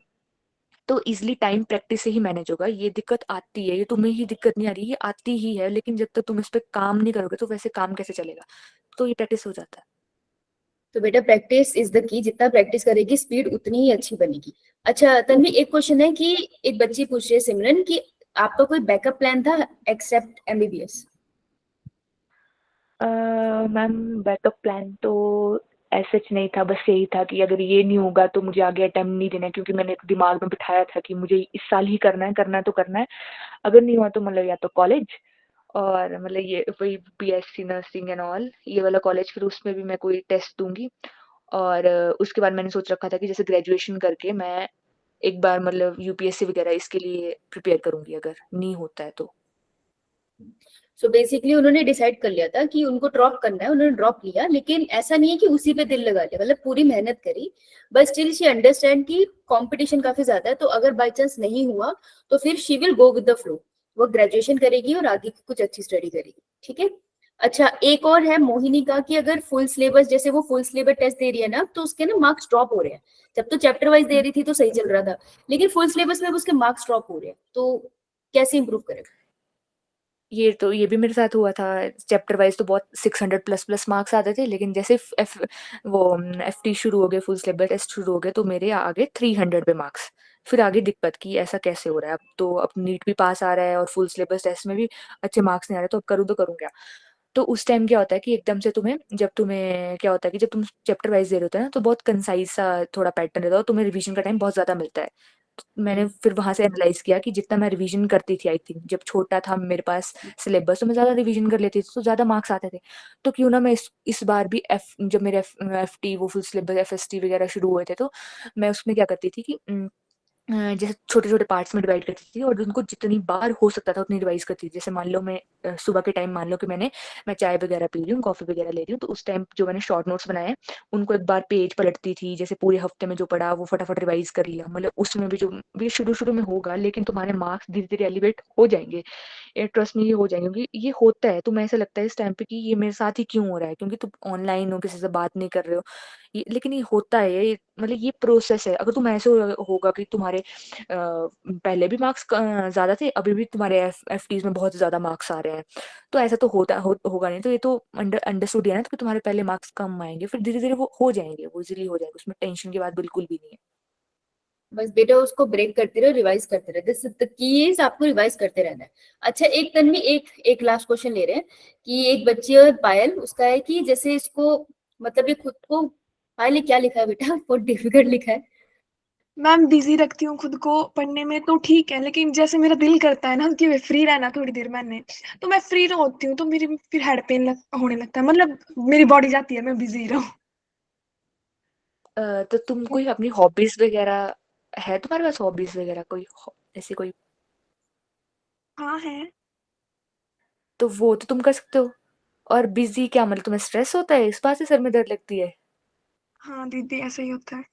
तो इजिली टाइम प्रैक्टिस से ही मैनेज होगा। ये दिक्कत आती है, ये तुम्हें ही दिक्कत नहीं आ रही, ये आती ही है, लेकिन जब तक तुम इस पे काम नहीं करोगे तो वैसे काम कैसे चलेगा, तो ये प्रैक्टिस हो जाता है। तो बेटा प्रैक्टिस इज द की, जितना प्रैक्टिस करेगी स्पीड उतनी ही अच्छी बनेगी। अच्छा तन्वी एक क्वेश्चन है कि एक बच्ची पूछ रही है सिमरन कि आपका कोई बैकअप प्लान था except MBBS? Ma'am backup plan तो ऐसा नहीं था, बस यही था कि अगर ये नहीं होगा तो मुझे आगे अटेम्प्ट नहीं देना है, क्योंकि मैंने एक दिमाग में बिठाया था कि मुझे इस साल ही करना है तो करना है। अगर नहीं हुआ तो मतलब या तो कॉलेज, और मतलब ये वही बीएससी नर्सिंग एंड ऑल ये वाला कॉलेज, फिर उसमें भी मैं कोई टेस्ट दूंगी। और उसके बाद मैंने सोच रखा था कि जैसे ग्रेजुएशन करके मैं एक बार मतलब यूपीएससी वगैरह इसके लिए प्रिपेयर करूंगी, अगर नहीं होता है तो। सो बेसिकली उन्होंने डिसाइड कर लिया था कि उनको ड्रॉप करना है, उन्होंने ड्रॉप लिया, लेकिन ऐसा नहीं है कि उसी पे दिल लगा लिया, मतलब पूरी मेहनत करी, बट स्टिल शी अंडरस्टैंड कि कंपटीशन काफी ज्यादा है, तो अगर बाय चांस नहीं हुआ तो फिर she will go with the flow, वो ग्रेजुएशन करेगी और आगे की कुछ अच्छी स्टडी करेगी। ठीक है। अच्छा एक और है मोहिनी का कि अगर फुल सिलेबस, जैसे वो फुल सिलेबस टेस्ट दे रही है ना, तो उसके ना मार्क्स ड्रॉप हो रहे हैं। जब तो चैप्टर वाइज दे रही थी तो सही चल रहा था, लेकिन फुल सिलेबस में उसके मार्क्स ड्रॉप हो रहे हैं, तो कैसे इंप्रूव करें? ये भी मेरे साथ हुआ था। चैप्टर वाइज तो बहुत 600 प्लस प्लस मार्क्स आते थे, लेकिन जैसे एफटी शुरू हो गए, फुल सिलेबस टेस्ट शुरू हो गए, तो मेरे आगे 300 पे मार्क्स। फिर आगे दिक्कत की ऐसा कैसे हो रहा है, अब तो अब नीट भी पास आ रहा है और फुल सिलेबस टेस्ट में भी अच्छे मार्क्स नहीं आ रहे, तो अब करूँ तो करूँ क्या। तो उस टाइम क्या होता है कि एकदम से तुम्हें क्या होता है कि जब तुम चैप्टर वाइज दे रहे होते हैं ना, तो बहुत कंसाइज सा थोड़ा पैटर्न रहता है और तुम्हें रिवीजन का टाइम बहुत ज्यादा मिलता है। तो मैंने फिर वहां से एनालाइज किया कि जितना मैं रिवीजन करती थी, आई थिंक जब छोटा था मेरे पास सिलेबस, तो मैं ज्यादा रिवीजन कर लेती थी तो ज्यादा मार्क्स आते थे। तो क्यों ना मैं इस बार भी जब मेरे एफ टी वो फुल सिलेबस एफएसटी वगैरह शुरू हुए थे, तो मैं उसमें क्या करती थी कि जैसे छोटे छोटे पार्ट्स में डिवाइड करती थी और उनको जितनी बार हो सकता था उतनी रिवाइज करती थी। जैसे मान लो मैं सुबह के टाइम मान लो कि मैं चाय वगैरह पी रही हूँ, कॉफी वगैरह ले रही हूँ, तो उस टाइम जो मैंने शॉर्ट नोट्स बनाए हैं उनको एक बार पेज पलटती थी, जैसे पूरे हफ्ते में जो पढ़ा वो फटाफट रिवाइज कर लिया। मतलब उसमें भी जो भी शुरू शुरू में होगा, लेकिन तुम्हारे मार्क्स धीरे धीरे एलिवेट हो जाएंगे, ट्रस्ट में ये हो जाएंगे, क्योंकि ये होता है। तुम्हें ऐसा लगता है इस टाइम पे कि ये मेरे साथ ही क्यों हो रहा है, क्योंकि तुम ऑनलाइन हो, किसी से बात नहीं कर रहे हो, लेकिन ये होता है, ये मतलब ये प्रोसेस है। अगर तुम ऐसे होगा कि तुम्हारे पहले भी मार्क्स ज्यादा थे, अभी भी तुम्हारे एफटीज में बहुत ज्यादा मार्क्स आ रहे हैं, तो ऐसा तो होगा नहीं। तो ये तो अंडरस्टूड है ना, तो कि तुम्हारे पहले मार्क्स कम आएंगे, फिर धीरे धीरे वो हो जाएंगे, वो इजीली हो जाएंगे, उसमें टेंशन की बात बिल्कुल भी नहीं है। बस बेटा उसको ब्रेक करते रहो, रिवाइज करते रहो, दिस द की इज आपको रिवाइज करते रहना है। अच्छा एक तन्वी एक एक लास्ट क्वेश्चन ले रहे हैं कि एक बच्ची है पायल, उसका है कि जैसे इसको मतलब ये खुद को, पायल ये क्या लिखा है बेटा, बहुत डिफिकल्ट लिखा है। मैम बिजी रखती हूँ खुद को पढ़ने में तो ठीक है, लेकिन जैसे मेरा दिल करता है ना कि मैं फ्री रहना थोड़ी देर मैंने, तो मैं फ्री होती हूँ तो मेरी फिर हेड पेन होने लगता है, मतलब मेरी बॉडी जाती है मैं बिजी रहूँ। तो तुम कोई अपनी हॉबीज वगैरह है तुम्हारे पास, हॉबीज वगैरह कोई ऐसी कोई, हाँ है। तो वो तो तुम कर सकते हो। और बिजी क्या मतलब, तुम्हें स्ट्रेस होता है इस बात से सर में दर्द लगती है? हाँ दीदी ऐसा ही होता है।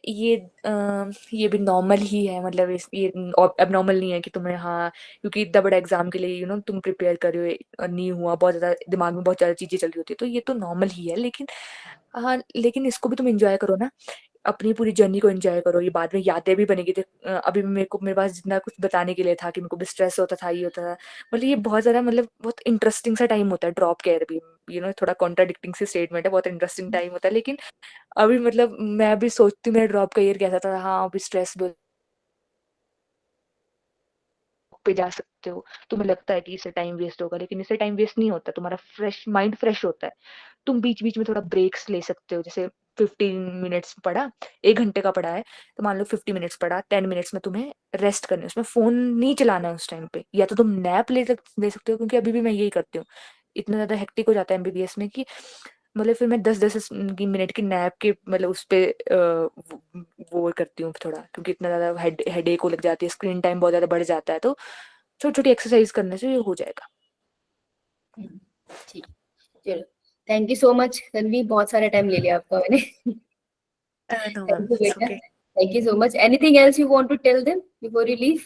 ये ये भी नॉर्मल ही है, मतलब ये अब नॉर्मल नहीं है कि तुम्हें, हाँ क्योंकि इतना बड़ा एग्जाम के लिए तुम प्रिपेयर कर रहे हो, नहीं हुआ, बहुत ज्यादा दिमाग में बहुत ज्यादा चीजें चल रही होती है, तो ये तो नॉर्मल ही है। लेकिन हाँ, लेकिन इसको भी तुम एंजॉय करो ना। अपनी पूरी जर्नी को एंजॉय करो, ये बाद में यादें भी बनेगी। अभी मेरे पास जितना कुछ बताने के लिए था कि मेरे को भी स्ट्रेस होता था, ये होता था, मतलब ये बहुत ज़्यादा मतलब बहुत इंटरेस्टिंग सा टाइम होता है ड्रॉप केयर भी। थोड़ा कॉन्ट्राडिक्टिंग सी स्टेटमेंट है, बहुत इंटरेस्टिंग टाइम होता है, लेकिन अभी मतलब मैं अभी सोचती हूँ मेरा ड्रॉप केयर कैसा था। हाँ, अभी स्ट्रेस पे जा सकते हो, तुम्हें लगता है कि इससे टाइम वेस्ट होगा, लेकिन इससे टाइम वेस्ट नहीं होता, तुम्हारा फ्रेश माइंड फ्रेश होता है। तुम बीच बीच में थोड़ा ब्रेक्स ले सकते हो, जैसे 15 मिनट्स पढ़ा, 1 घंटे का पढ़ा है, तो मान लो 50 मिनट्स पढ़ा, 10 मिनट्स में तुम्हें रेस्ट करनी है, उसमें फोन नहीं चलाना है उस टाइम पे, या तो तुम नैप ले सकते हो, क्योंकि अभी भी मैं यही करती हूँ। इतना ज्यादा हेक्टिक हो जाता है एमबीबीएस में कि मतलब फिर मैं 10-10 मिनट की नैप के मतलब उस पे वो करती हूँ थोड़ा, क्योंकि इतना ज्यादा हेडेक हो लग जाती है, स्क्रीन टाइम बहुत ज्यादा बढ़ जाता है, तो छोटी छोटी एक्सरसाइज करने से ये हो जाएगा। ठीक, चलो, thank you so much Tanvi, बहुत सारा टाइम ले लिया आपका मैंने। No thank ma'am, you it's बेटा, okay. Thank you so much. Anything else you want to tell them before you leave?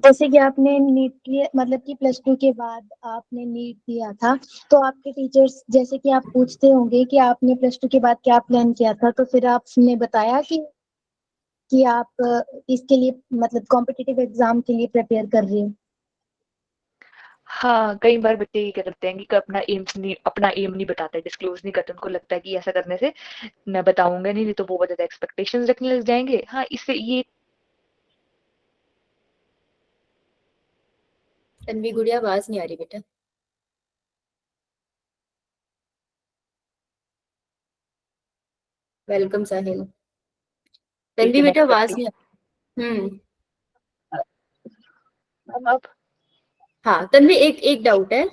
जैसे कि आपने नीट मतलब कि प्लस टू के बाद आपने नीट दिया था, तो आपके टीचर्स जैसे कि आप पूछते होंगे कि आपने प्लस टू के बाद क्या प्लान किया था, तो फिर आपने बताया कि आप इसके लिए मतलब कॉम्पिटिटिव एग्जाम के लिए प्रिपेयर कर रहे हो। हाँ, कई बार बच्चे ये करते हैं कि अपना एम नहीं बताते, डिस्क्लोज नहीं करते, उनको लगता है कि ऐसा करने से मैं बताऊंगा नहीं तो वो बहुत ज्यादा एक्सपेक्टेशंस रखने लग जाएंगे। हाँ, इससे ये तन्वी गुड़िया, आवाज नहीं आ रही बेटा। वेलकम साहिल। तन्वी एन बेटा आवाज नहीं आ एक्सपेक्टेशन। अब हाँ तन्वी, एक एक डाउट है,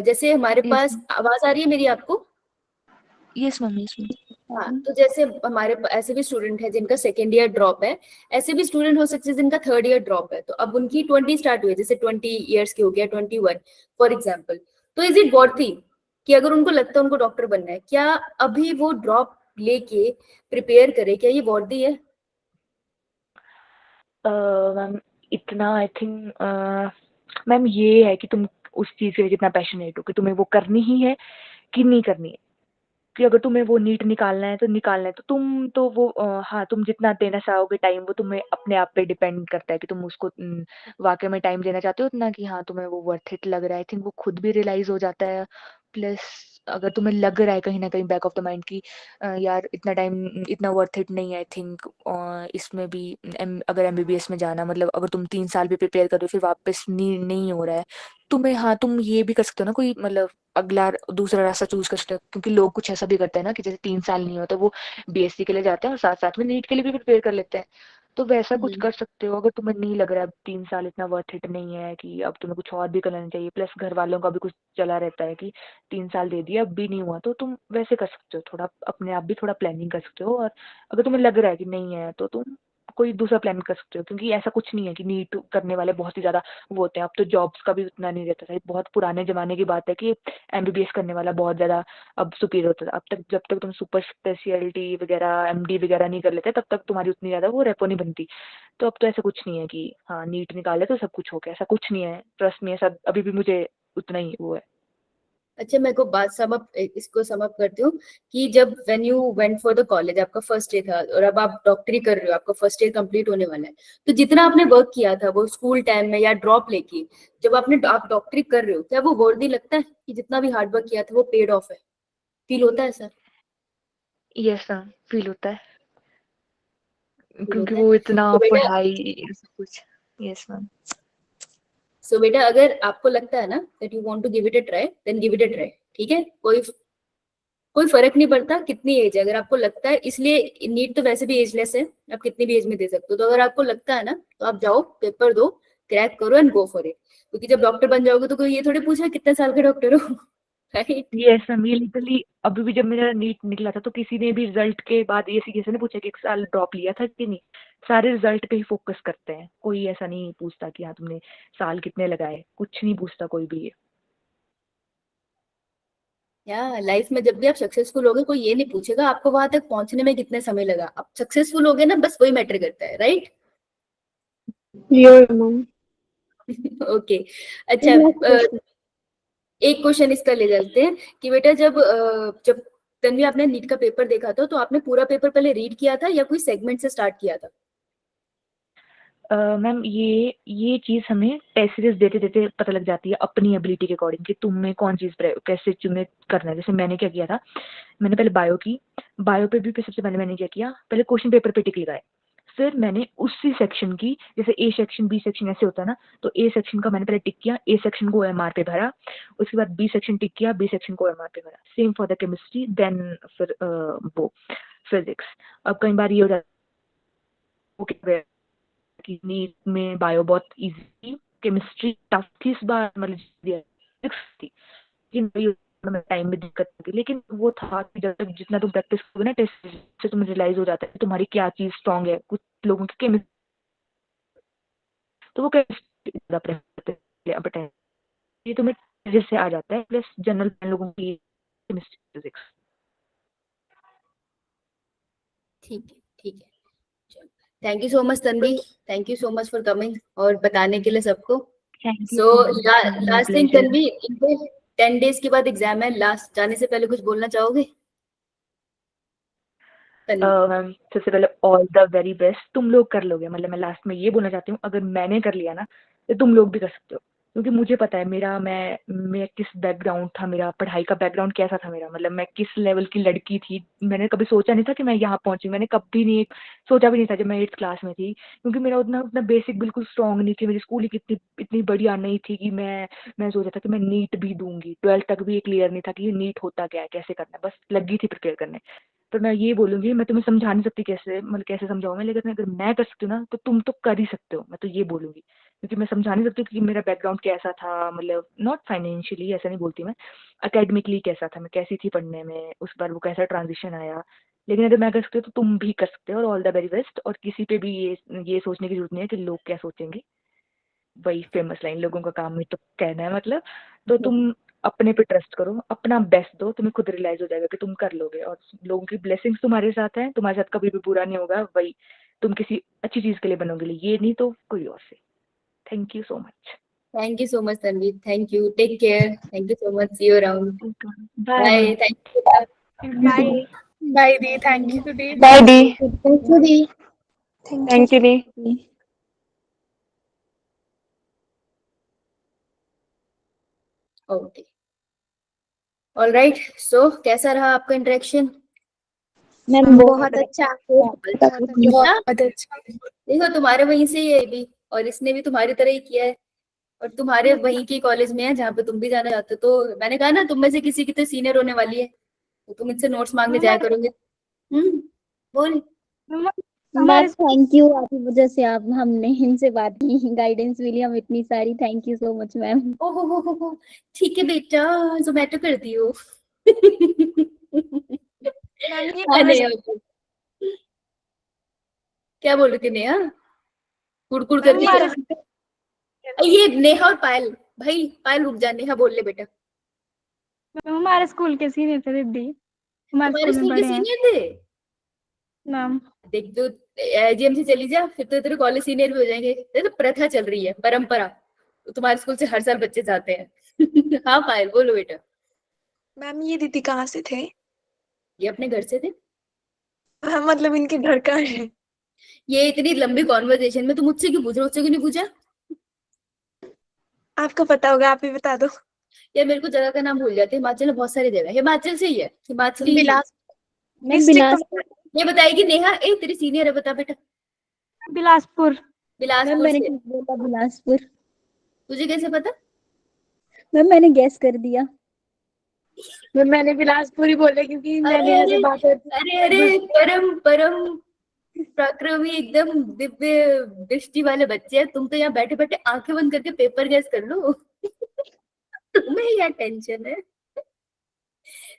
जैसे हमारे यस पास आवाज आ रही है मेरी आपको? Yes ma'am, yes ma'am. हाँ, तो जैसे ऐसे भी स्टूडेंट है जिनका सेकेंड ईयर ड्रॉप है, ऐसे भी स्टूडेंट हो सकते हैं जिनका थर्ड ईयर ड्रॉप है, तो अब उनकी 20 स्टार्ट हुई है, जैसे 20 ईयर्स की हो गया, 21 फॉर एग्जाम्पल, तो इज इट वर्थी कि अगर उनको लगता है उनको डॉक्टर बनना है, क्या अभी वो ड्रॉप लेके प्रिपेयर करे, क्या ये वर्थी है? मैम, इतना आई थिंक मैम ये है कि तुम उस चीज के लिए कितना पैशनेट हो, कि तुम्हें वो करनी ही है कि नहीं करनी है। कि अगर तुम्हें वो नीट निकालना है तो निकालना है, तो तुम तो वो हाँ, तुम जितना देना चाहोगे टाइम, वो तुम्हें अपने आप पे डिपेंड करता है कि तुम उसको वाकई में टाइम देना चाहते हो उतना, कि हाँ तुम्हें वो वर्थ इट लग रहा है। आई थिंक वो खुद भी रियलाइज हो जाता है। प्लस अगर तुम्हें लग रहा है कहीं ना कहीं बैक ऑफ द माइंड की यार इतना टाइम इतना वर्थ इट नहीं है, आई थिंक इसमें भी अगर एमबीबीएस में जाना, मतलब अगर तुम 3 साल भी प्रिपेयर कर रहे हो फिर वापस नहीं हो रहा है तुम्हें, हाँ तुम ये भी कर सकते हो ना, कोई मतलब अगला दूसरा रास्ता चूज कर सकते हो, क्योंकि लोग कुछ ऐसा भी करते हैं ना कि जैसे 3 साल नहीं होता वो बीएससी के लिए जाते हैं और साथ साथ में नीट के लिए भी प्रिपेयर कर लेते हैं। तो वैसा कुछ कर सकते हो अगर तुम्हें नहीं लग रहा है 3 साल इतना वर्थ इट नहीं है, कि अब तुम्हें कुछ और भी करना चाहिए। प्लस घर वालों का भी कुछ चला रहता है कि 3 साल दे दिया अब भी नहीं हुआ, तो तुम वैसे कर सकते हो, थोड़ा अपने आप भी थोड़ा प्लानिंग कर सकते हो। और अगर तुम्हें लग रहा है कि नहीं है तो तुम कोई दूसरा प्लान कर सकते हो, क्योंकि ऐसा कुछ नहीं है कि नीट करने वाले बहुत ही ज्यादा वो होते हैं। अब तो जॉब्स का भी उतना नहीं रहता था, बहुत पुराने जमाने की बात है कि एमबीबीएस करने वाला बहुत ज्यादा अब सुपीरियर होता था। अब तक जब तक तुम सुपर स्पेशलिटी वगैरह एमडी वगैरह नहीं कर लेते तब तक तुम्हारी उतनी ज्यादा वो रेपो नहीं बनती। तो अब तो ऐसा कुछ नहीं है कि हाँ नीट निकाले तो सब कुछ हो गया, ऐसा कुछ नहीं है, ट्रस्ट में ऐसा अभी भी मुझे उतना ही वो है। अच्छा, मेरे को बात इसको सम अप करती हूँ कि जब when you went for the college, आपका फर्स्ट ईयर था और अब आप डॉक्टरी कर रहे हो, आपका फर्स्ट ईयर कंप्लीट होने वाला है, तो जितना आपने वर्क किया था वो स्कूल टाइम में या ड्रॉप लेके, जब आप डॉक्टरी कर रहे हो, क्या वो वर्दी लगता है कि जितना भी हार्ड वर्क किया था वो पेड ऑफ है? फील होता है सर? यस मैम, फील होता है, फील क्योंकि होता है? वो इतना तो बेटा पढ़ाई सब कुछ। Yes ma'am. अगर आपको लगता है ना that you want to give it a try, then give it a try, ठीक है? कोई फर्क नहीं पड़ता कितनी एज है, अगर आपको लगता है, इसलिए नीट तो वैसे भी एजलेस है, आप कितनी भी एज में दे सकते हो, तो अगर आपको लगता है ना तो आप जाओ, पेपर दो, क्रैक करो एंड गो फॉर इट, क्योंकि जब डॉक्टर बन जाओगे तो कोई ये थोड़ी पूछा कितने साल के डॉक्टर हो। राइट? यस मैम, ये लिटरली अभी भी जब मेरा नीट निकला था तो किसी ने भी रिजल्ट के बाद ये किसी ने पूछा कि 1 साल ड्रॉप लिया था कि नहीं। सारे रिजल्ट पे ही फोकस करते हैं, कोई ऐसा नहीं पूछता कि हाँ तुमने साल कितने लगाए, कुछ नहीं पूछता कोई भी ये। या लाइफ में जब भी आप सक्सेसफुल होगे, कोई ये नहीं पूछेगा आपको वहां तक पहुंचने में कितने समय लगा, आप सक्सेसफुल होगे ना, बस वही मैटर करता है, राइट? ये मैम। ओके। अच्छा, नेक्स्ट क्वेश्चन। एक क्वेश्चन इसका ले जाते हैं कि बेटा जब तन्वी आपने नीट का पेपर देखा था, तो आपने पूरा पेपर पहले रीड किया था या कोई सेगमेंट से स्टार्ट किया था? मैम ये चीज़ हमें टेस्ट सीरीज देते देते पता लग जाती है अपनी एबिलिटी के अकॉर्डिंग कि तुम्हें कौन चीज़ कैसे तुम्हें करना है। जैसे मैंने क्या किया था, मैंने पहले बायो की, बायो पे भी सबसे पहले मैंने क्या किया, पहले क्वेश्चन पेपर पे टिक लगाए, फिर मैंने उसी सेक्शन की, जैसे ए सेक्शन बी सेक्शन ऐसे होता है ना, तो ए सेक्शन का मैंने पहले टिक किया, ए सेक्शन को OMR पे भरा, उसके बाद बी सेक्शन टिक किया, बी सेक्शन को OMR पे भरा, same for the chemistry, then फिर वो फिजिक्स। अब कई बार ये हो जाता है कि नीट में बायो बहुत इजी, केमिस्ट्री टफ थी इस बार, मतलब फिजिक्स थी, लेकिन टाइम में दिक्कत थी, लेकिन वो था कि जब तक जितना तुम प्रैक्टिस करोगे ना टेस्ट से तुम्हें रियलाइज हो जाता है कि तुम्हारी क्या चीज स्ट्रांग है। कुछ लोगों की केमिस्ट्री, तो वो केमिस्ट्री ज्यादा प्रेफर करते हैं, ये तुम्हें जैसे आ जाता है, प्लस जनरल लोगों की केमिस्ट्री फिजिक्स। ठीक है, ठीक है, चलो, thank you so much Tanvi, thank you so much for coming और बताने के लिए सबको। Thank you so so much, last thing Tanvi, इनके 10 डेज के बाद एग्जाम है, लास्ट जाने से पहले कुछ बोलना चाहोगे? मैम सबसे पहले ऑल द वेरी बेस्ट, तुम लोग कर लोगे। मतलब मैं लास्ट में ये बोलना चाहती हूँ, अगर मैंने कर लिया ना तो तुम लोग भी कर सकते हो, क्योंकि मुझे पता है मैं किस बैकग्राउंड था, मेरा पढ़ाई का बैकग्राउंड कैसा था मेरा, मतलब मैं किस लेवल की लड़की थी। मैंने कभी सोचा नहीं था कि मैं यहाँ पहुंची, मैंने कभी नहीं सोचा भी नहीं था जब मैं 8th क्लास में थी, क्योंकि मेरा उतना उतना बेसिक बिल्कुल स्ट्रांग नहीं थी, मेरी स्कूलिंग इतनी इतनी बढ़िया नहीं थी कि मैं सोचा था कि मैं नीट भी दूंगी। 12th तक भी ये क्लियर नहीं था कि ये नीट होता क्या है, कैसे करना है, बस लगी थी प्रिपेयर करने। पर मैं ये बोलूंगी, मैं तुम्हें समझा नहीं सकती कैसे, मतलब कैसे समझाऊं मैं, लेकिन अगर मैं कर सकती हूँ ना तो तुम तो कर ही सकते हो, मैं तो ये बोलूंगी। क्योंकि मैं समझा नहीं सकती कि मेरा बैकग्राउंड कैसा था, मतलब नॉट फाइनेंशियली ऐसा नहीं बोलती मैं, एकेडमिकली कैसा था, मैं कैसी थी पढ़ने में, उस बार वो कैसा ट्रांजिशन आया। लेकिन अगर मैं कर सकती हूँ तो तुम भी कर सकते हो, और ऑल द वेरी बेस्ट। और किसी पे भी ये सोचने की जरूरत नहीं है कि लोग क्या सोचेंगे, वही फेमस लाइन, लोगों का काम ही तो कहना है मतलब। तो तुम अपने पे ट्रस्ट करो, अपना बेस्ट दो, तुम्हें खुद रियलाइज हो जाएगा कि तुम कर लोगे, और लोगों की ब्लेसिंग्स तुम्हारे साथ हैं, तुम्हारे साथ कभी भी बुरा नहीं होगा, वही तुम किसी अच्छी चीज के लिए बनोगे, ये नहीं तो कोई और से। Thank you so much. Thank you so much Tanvi, thank you, take care, thank you so much, see you around, bye bye, thank you. Bye bye दी, थैंक यू दी। बाय दी, थैंक यू दी। थैंक यू दी। Okay, alright, so कैसा रहा आपका interaction? Ma'am बहुत अच्छा, बहुत अच्छा। देखो तुम्हारे वहीं से ही है ये भी, और इसने भी तुम्हारी तरह ही किया है, और तुम्हारे वहीं के कॉलेज में है जहाँ पे तुम भी जाना चाहते हो, तो मैंने कहा ना तुम में से किसी की तो सीनियर होने वाली है, तो तुम इनसे नोट्स मांगने जाया करोगे। बोल। मैम थैंक यू, आपकी वजह से आप हमने इनसे बात की, गाइडेंस मिली हम इतनी सारी, thank you so much ma'am. ओहो, ठीक है बेटा, जोमेटो कर दियो। मैम ये हाँ, नहीं, क्या बोल रही थी नेहा? कुड़कुड़ कर रही है? ये नेहा और पायल, भाई पायल रुक जा, नेहा बोल ले बेटा। हमारे स्कूल के सीनियर थे दीदी, हमारे तुम्हारे स्कूल में स्कूल के पढ़े हैं सीनियर थे? मैम। देख तो एजीएम से चली जा, फिर तो तेरे कॉलेज सीनियर भी हो जाएंगे। तो प्रथा चल रही है, परंपरा, तो तुम्हारे स्कूल से हर साल बच्चे जाते हैं। हाँ पायल बोलो बेटा। मैम ये दीदी कहाँ से थे? ये अपने घर से थे। हाँ, मतलब इनके घर का है। ये इतनी लंबी कॉन्वर्जेशन में तुम मुझसे क्यों पूछ रहे हो, उससे क्यों नहीं पूछा? आपको पता होगा, आप ही बता दो। यार मेरे को जगह का नाम भूल जाते हैं, हिमाचल में बहुत सारी जगह, हिमाचल से ही है, हिमाचली। डिस्ट्रिक्ट ये बताएगी नेहा, ए तेरी सीनियर है, बता बेटा। बिलासपुर। बिलासपुर मैंने से। कुछ बोला बिलासपुर। तुझे कैसे पता? मैम मैंने गैस कर दिया। मैंने बिलासपुर ही बोला क्योंकि अरे मैंने अरे ऐसे बात करती अरे अरे, परम परम पराक्रमी, एकदम दिव्य दृष्टि वाले बच्चे हैं तुम, तो यहाँ बैठे बैठे आंखें बंद करके पेपर गैस कर लो। तुम्हें यार टेंशन है।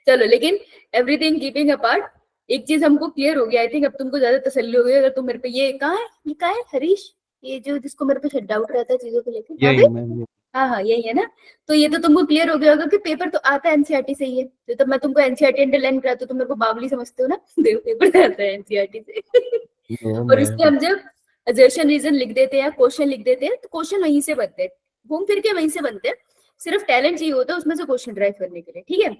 चलो, लेकिन एवरीथिंग कीपिंग अपार्ट, एक चीज हमको क्लियर हो गया, आई थिंक अब तुमको ज्यादा तसल्ली हो गई। अगर तुम मेरे पे, ये कहाँ है हरीश, ये जो जिसको मेरे पे डाउट रहता है चीजों को लेकर, हाँ हाँ यही है ना। तो ये तो तुमको क्लियर हो गया होगा कि पेपर तो आता है एनसीईआरटी से ही है, तो तब मैं तुमको एनसीईआरटी अंडरलाइन कराती हूँ, तुम मेरे को बावली समझते हो ना। देखो पेपर आता है एनसीईआरटी से। और इसमें हम जब असर्शन रीजन लिख देते हैं, क्वेश्चन लिख देते हैं, तो क्वेश्चन वहीं से बनते हैं, घूम फिर के वहीं से बनते हैं, सिर्फ टैलेंट चाहिए होता है उसमें से क्वेश्चन ड्राइव करने के लिए, ठीक है।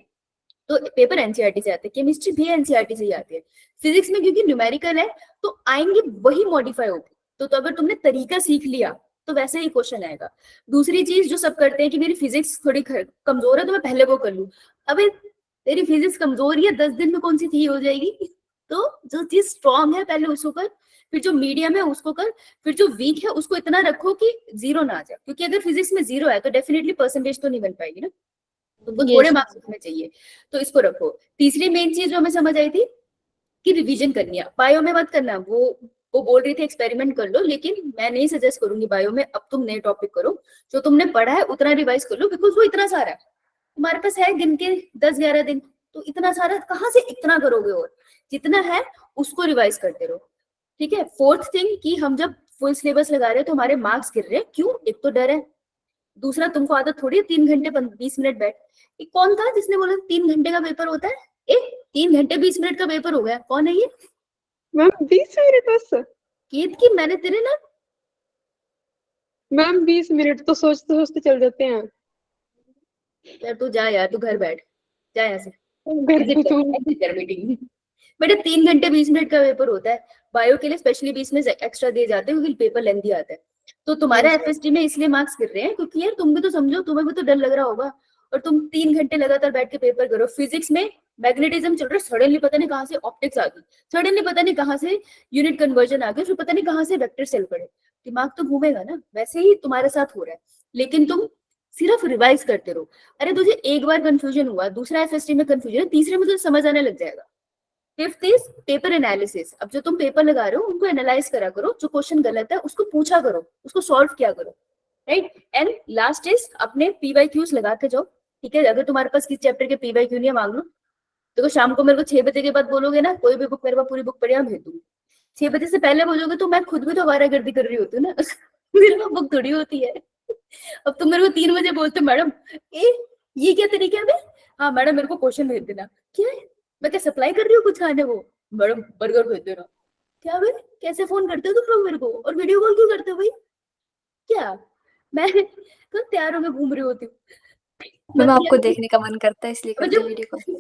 तो पेपर एनसीईआरटी से आते हैं, केमिस्ट्री भी एनसीईआरटी से ही आती है। फिजिक्स में क्योंकि न्यूमेरिकल है तो आएंगे वही मॉडिफाई होगी, तो अगर तुमने तरीका सीख लिया तो वैसे ही क्वेश्चन आएगा। दूसरी चीज जो सब करते हैं कि मेरी फिजिक्स थोड़ी कमजोर है तो मैं पहले वो कर लूं। अबे तेरी फिजिक्स कमजोर है, 10 दिन में कौन सी थी हो जाएगी। तो जो चीज स्ट्रांग है पहले उसको कर, फिर जो मीडियम है उसको कर, फिर जो वीक है उसको इतना रखो कि 0 ना आ जाए, क्योंकि अगर फिजिक्स में 0 है तो डेफिनेटली परसेंटेज तो नहीं बन पाएगी ना, तुमको थोड़े मार्क्स रखने चाहिए, तो इसको रखो। तीसरी मेन चीज जो हमें समझ आई थी कि रिवीजन करनी है। बायो में मत करना, वो बोल रही थी एक्सपेरिमेंट कर लो, लेकिन मैं नहीं सजेस्ट करूंगी बायो में। अब तुम नए टॉपिक करो, जो तुमने पढ़ा है उतना रिवाइज कर लो, बिकॉज वो इतना सारा है तुम्हारे पास है, गिन के 10-11 दिन, तो इतना सारा कहाँ से इतना करोगे, और जितना है उसको रिवाइज करते रहो, ठीक है। फोर्थ थिंग कि हम जब फुल सिलेबस लगा रहे हैं तो हमारे मार्क्स गिर रहे हैं, क्यों? एक तो डर है, दूसरा तुमको आदत थोड़ी है 3 घंटे 20 मिनट बैठ। कौन था जिसने बोला 3 घंटे का पेपर होता है? 3 घंटे 20 मिनट का पेपर हो गया, कौन है ये? मैम 20 मिनट बस? कीत की मैंने तेरे ना मैम 20 मिनट तो सोचते सोचते चल जाते हैं। यार तू जा यार, तू घर बैठ, जा यहाँ से, घर पे तो exit कर मीटिंग। बेटा 3 घंटे 20 मिनट का पेपर होता है, बायो के लिए स्पेशली 20 मिनट एक्स्ट्रा दिए जाते हैं क्योंकि पेपर लेंथी आता है। तो तुम्हारा एफएसटी में इसलिए मार्क्स गिर रहे हैं क्योंकि यार तुम भी तो समझो, तुम्हें भी तो डर लग रहा होगा, और तुम 3 घंटे लगातार बैठ के पेपर करो। फिजिक्स में मैग्नेटिज्म चल रहा है, सडनली पता नहीं कहाँ से ऑप्टिक्स आ गई, सडनली पता नहीं कहाँ से यूनिट कन्वर्जन आ गया, फिर पता नहीं कहाँ से वेक्टर सेल पड़े, दिमाग तो घूमेगा ना। वैसे ही तुम्हारे साथ हो रहा है, लेकिन तुम सिर्फ रिवाइज करते रहो। अरे तुझे एक बार कंफ्यूजन हुआ, दूसरा एफएसटी में कंफ्यूजन है, तीसरे में तुझे समझ आने लग जाएगा। Fifth is paper analysis. अब जो तुम पेपर लगा रहे हो उनको एनालाइज करा करो, जो क्वेश्चन गलत है उसको पूछा करो, उसको सॉल्व किया करो, राइट। एंड लास्ट इज अपने पीवाईक्यूज लगा के जाओ, ठीक है। अगर तुम्हारे पास किस चैप्टर के पीवाईक्यू नहीं है मांग लो, देखो शाम को मेरे को 6 बजे के बाद बोलोगे ना कोई भी बुक मेरे पास पूरी बुक पढ़ी, मैं भेज दूंगी। 6 बजे से पहले बोलोगे तो मैं खुद भी तो आवारागर्दी कर रही होती हूँ ना मेरे पास बुक थोड़ी होती है। अब तुम मेरे को 3 बजे बोलते हो मैडम ये क्या तरीका है? हाँ मैडम मेरे को क्वेश्चन भेज देना। क्या है? मैं क्या सप्लाई कर रही हूँ कुछ खाने को? मैडम बर्गर भेज देना। क्या भाई कैसे फोन करते हो तुम लोग मेरे को, और वीडियो कॉल क्यों करते हो भाई? क्या मैं तो तैयार होकर घूम रही होती हूँ, मैम आपको देखने का मन करता है इसलिए करते मतलब वीडियो कॉल।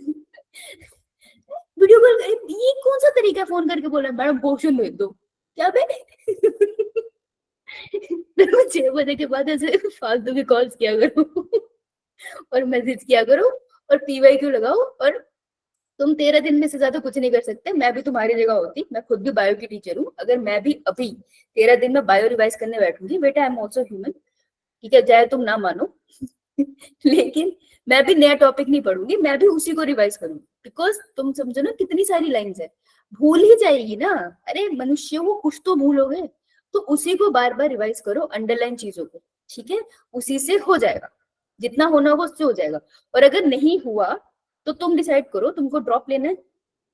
वीडियो कॉल, ये कौन सा तरीका है फोन करके बोला मैडम क्वेश्चन भेज दो? क्या भाई 6 बजे के बाद ऐसे फालतू के कॉल्स किया करो और मैसेज किया करो और पीवाईक्यू लगाओ, और तुम 13 दिन में से ज्यादा कुछ नहीं कर सकते। मैं भी तुम्हारी जगह होती, मैं खुद भी बायो की टीचर हूँ, अगर मैं भी अभी 13 दिन में बायो रिवाइज करने बैठूंगी, बेटा आई एम ऑल्सो ह्यूमन, ठीक है, चाहे तुम ना मानो लेकिन मैं भी नया टॉपिक नहीं पढ़ूंगी, मैं भी उसी को रिवाइज करूंगी, बिकॉज तुम समझो ना कितनी सारी लाइंस है, भूल ही जाएगी ना। अरे मनुष्य वो कुछ तो भूलोगे, तो उसी को बार बार रिवाइज करो, अंडरलाइन चीजों को, ठीक है, उसी से हो जाएगा, जितना होना होगा उससे हो जाएगा। और अगर नहीं हुआ तो तुम डिसाइड करो तुमको ड्रॉप लेना है,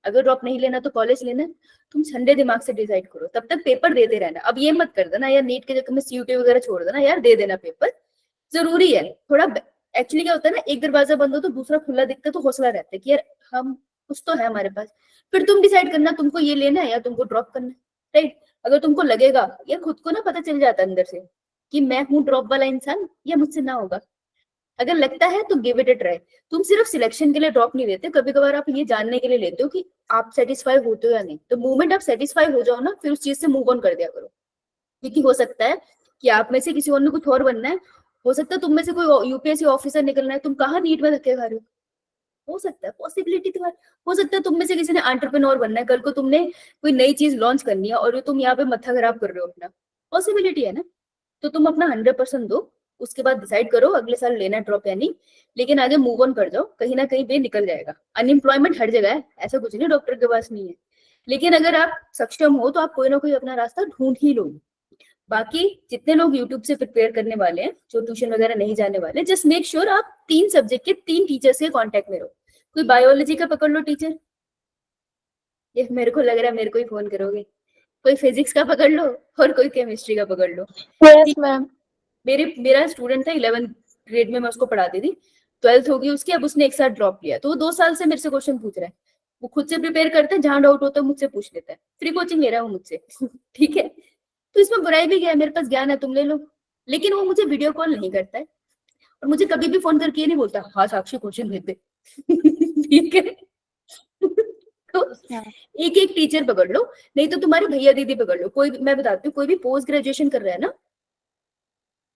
अगर ड्रॉप नहीं लेना तो कॉलेज लेना है, तुम ठंडे दिमाग से डिसाइड करो, तब तक पेपर देते रहना। अब ये मत कर देना यार नीट के चक्कर में सीयूटी वगैरह छोड़ देना, यार दे देना पेपर, जरूरी है थोड़ा। एक्चुअली क्या होता है ना, एक दरवाजा बंद हो तो दूसरा खुला दिखता है, तो हौसला रहता है कि यार हम कुछ तो है हमारे पास। फिर तुम डिसाइड करना तुमको ये लेना है या तुमको ड्रॉप करना है, राइट। अगर तुमको लगेगा, यार खुद को ना पता चल जाता है अंदर से कि मैं हूँ ड्रॉप वाला इंसान या मुझसे ना होगा, अगर लगता है तो गिव इट अ ट्राई। तुम सिर्फ सिलेक्शन के लिए ड्रॉप नहीं लेते, कभी कभार आप ये जानने के लिए लेते हो कि आप सेटिस्फाई होते हो या नहीं। तो मोमेंट आप सेटिस्फाई हो जाओ ना, फिर उस चीज से मूव ऑन कर दिया करो, क्योंकि हो सकता है कि आप में से किसी और ने कुछ और बनना है, हो सकता है तुम में से कोई यूपीएससी ऑफिसर निकलना है, तुम कहाँ नीट में धक्के खा रहे हो सकता है, पॉसिबिलिटी तो है। हो सकता है तुम में से किसी ने एंटरप्रेन्योर बनना है, कल को तुमने कोई नई चीज लॉन्च करनी है और तुम यहाँ पे मत्था खराब कर रहे हो अपना, पॉसिबिलिटी है ना। तो तुम अपना 100% दो, उसके बाद डिसाइड करो अगले साल लेना ड्रॉप या नहीं, लेकिन आगे मूव ऑन कर जाओ, कहीं ना कहीं पे निकल जाएगा। अनएम्प्लॉयमेंट हर जगह है, ऐसा कुछ नहीं डॉक्टर के पास नहीं है, लेकिन अगर आप सक्षम हो तो आप कोई ना कोई अपना रास्ता ढूंढ ही लोगे। बाकी जितने लोग यूट्यूब से प्रिपेयर करने वाले हैं, जो ट्यूशन वगैरह नहीं जाने वाले, जस्ट मेक श्योर आप 3 सब्जेक्ट के 3 टीचर्स के कांटेक्ट में रहो। कोई बायोलॉजी का पकड़ लो टीचर, ये मेरे को लग रहा है मेरे को ही फोन करोगे, कोई फिजिक्स का पकड़ लो और कोई केमिस्ट्री का पकड़ लो। Yes ma'am. मेरा स्टूडेंट था 11th ग्रेड में, मैं उसको पढ़ाती थी, 12th होगी उसकी, अब उसने एक साथ ड्रॉप लिया, तो वो 2 साल से मेरे से क्वेश्चन पूछ रहा है, वो खुद से प्रिपेयर करता है, जहां डाउट होता है मुझसे पूछ लेता है, फ्री कोचिंग ले रहा है वो मुझसे ठीक है, तो इसमें बुराई भी क्या है, मेरे पास ज्ञान है तुम ले लो। लेकिन वो मुझे वीडियो कॉल नहीं करता है और मुझे कभी भी फोन करके ये नहीं बोलता हाँ साक्षी क्वेश्चन भेज दे ठीक है। तो हाँ। एक एक टीचर पकड़ लो, नहीं तो तुम्हारे भैया दीदी पकड़ लो। कोई मैं बताती हूँ, कोई भी पोस्ट ग्रेजुएशन कर रहा है ना,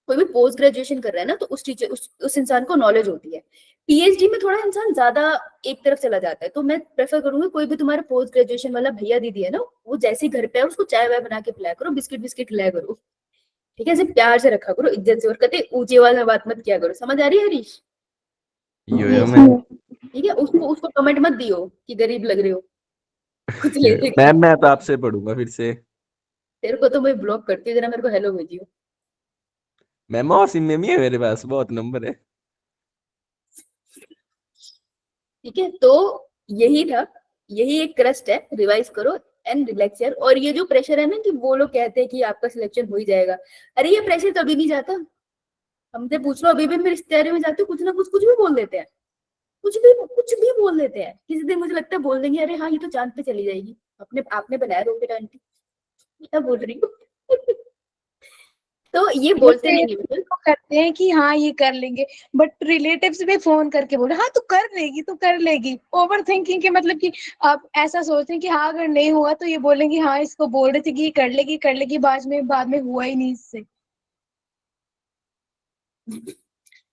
कोई भी पोस्ट ग्रेजुएशन कर रहा है ना, तो उस टीचर उस इंसान को नॉलेज होती है। पीएचडी में थोड़ा इंसान ज्यादा एक तरफ चला जाता है, तो मैं प्रेफर करूंगी कोई भी तुम्हारा पोस्ट ग्रेजुएशन वाला भैया दीदी है ना, वो जैसे ही घर पे है उसको चाय वाय बना के पिलाया करो, बिस्किट बिस्किट खिलाया करो, ठीक है, ऐसे प्यार से रखा करो, इज्जत से, और कभी ऊंची आवाज में बात मत किया करो। समझ आ रही है हरीश? यो Yes, मैं ठीक है, उसको कमेंट मत दियो कि गरीब लग रहे हो कुछ लेते के। मैम मैं तो आपसे पढ़ूंगा फिर से। तेरे को तो मैं ब्लॉक करती हूँ, जरा मेरे को हेलो भेजियो। मैम मौसिम में भी है मेरे पास, बहुत नंबर है। ठीक है, तो यही था, यही एक क्रस्ट है, रिवाइज करो एंड रिलैक्स यार। और ये जो प्रेशर है ना कि वो लोग कहते हैं कि आपका सिलेक्शन हो ही जाएगा, अरे ये प्रेशर कभी नहीं जाता। हमसे पूछ लो, अभी भी मैं रिश्तेदारी में जाती हूँ, कुछ ना कुछ भी बोल देते हैं, कुछ भी बोल देते हैं। किसी दिन मुझे लगता है बोल देंगे अरे हाँ ये तो चांद पे चली जाएगी, अपने आपने बनाया रॉकेट आंटी, क्या बोल रही हूँ। तो ये बोलते नहीं है बिल्कुल। तो करते हैं कि हाँ ये कर लेंगे, बट रिलेटिव्स भी फोन करके बोले हाँ तू कर लेगी, तू कर लेगी। ओवर थिंकिंग के मतलब कि आप ऐसा सोचते हैं कि हाँ अगर नहीं हुआ तो ये बोलेंगे हाँ इसको बोल रहे थे कि ये कर लेगी, बाद में हुआ ही नहीं इससे।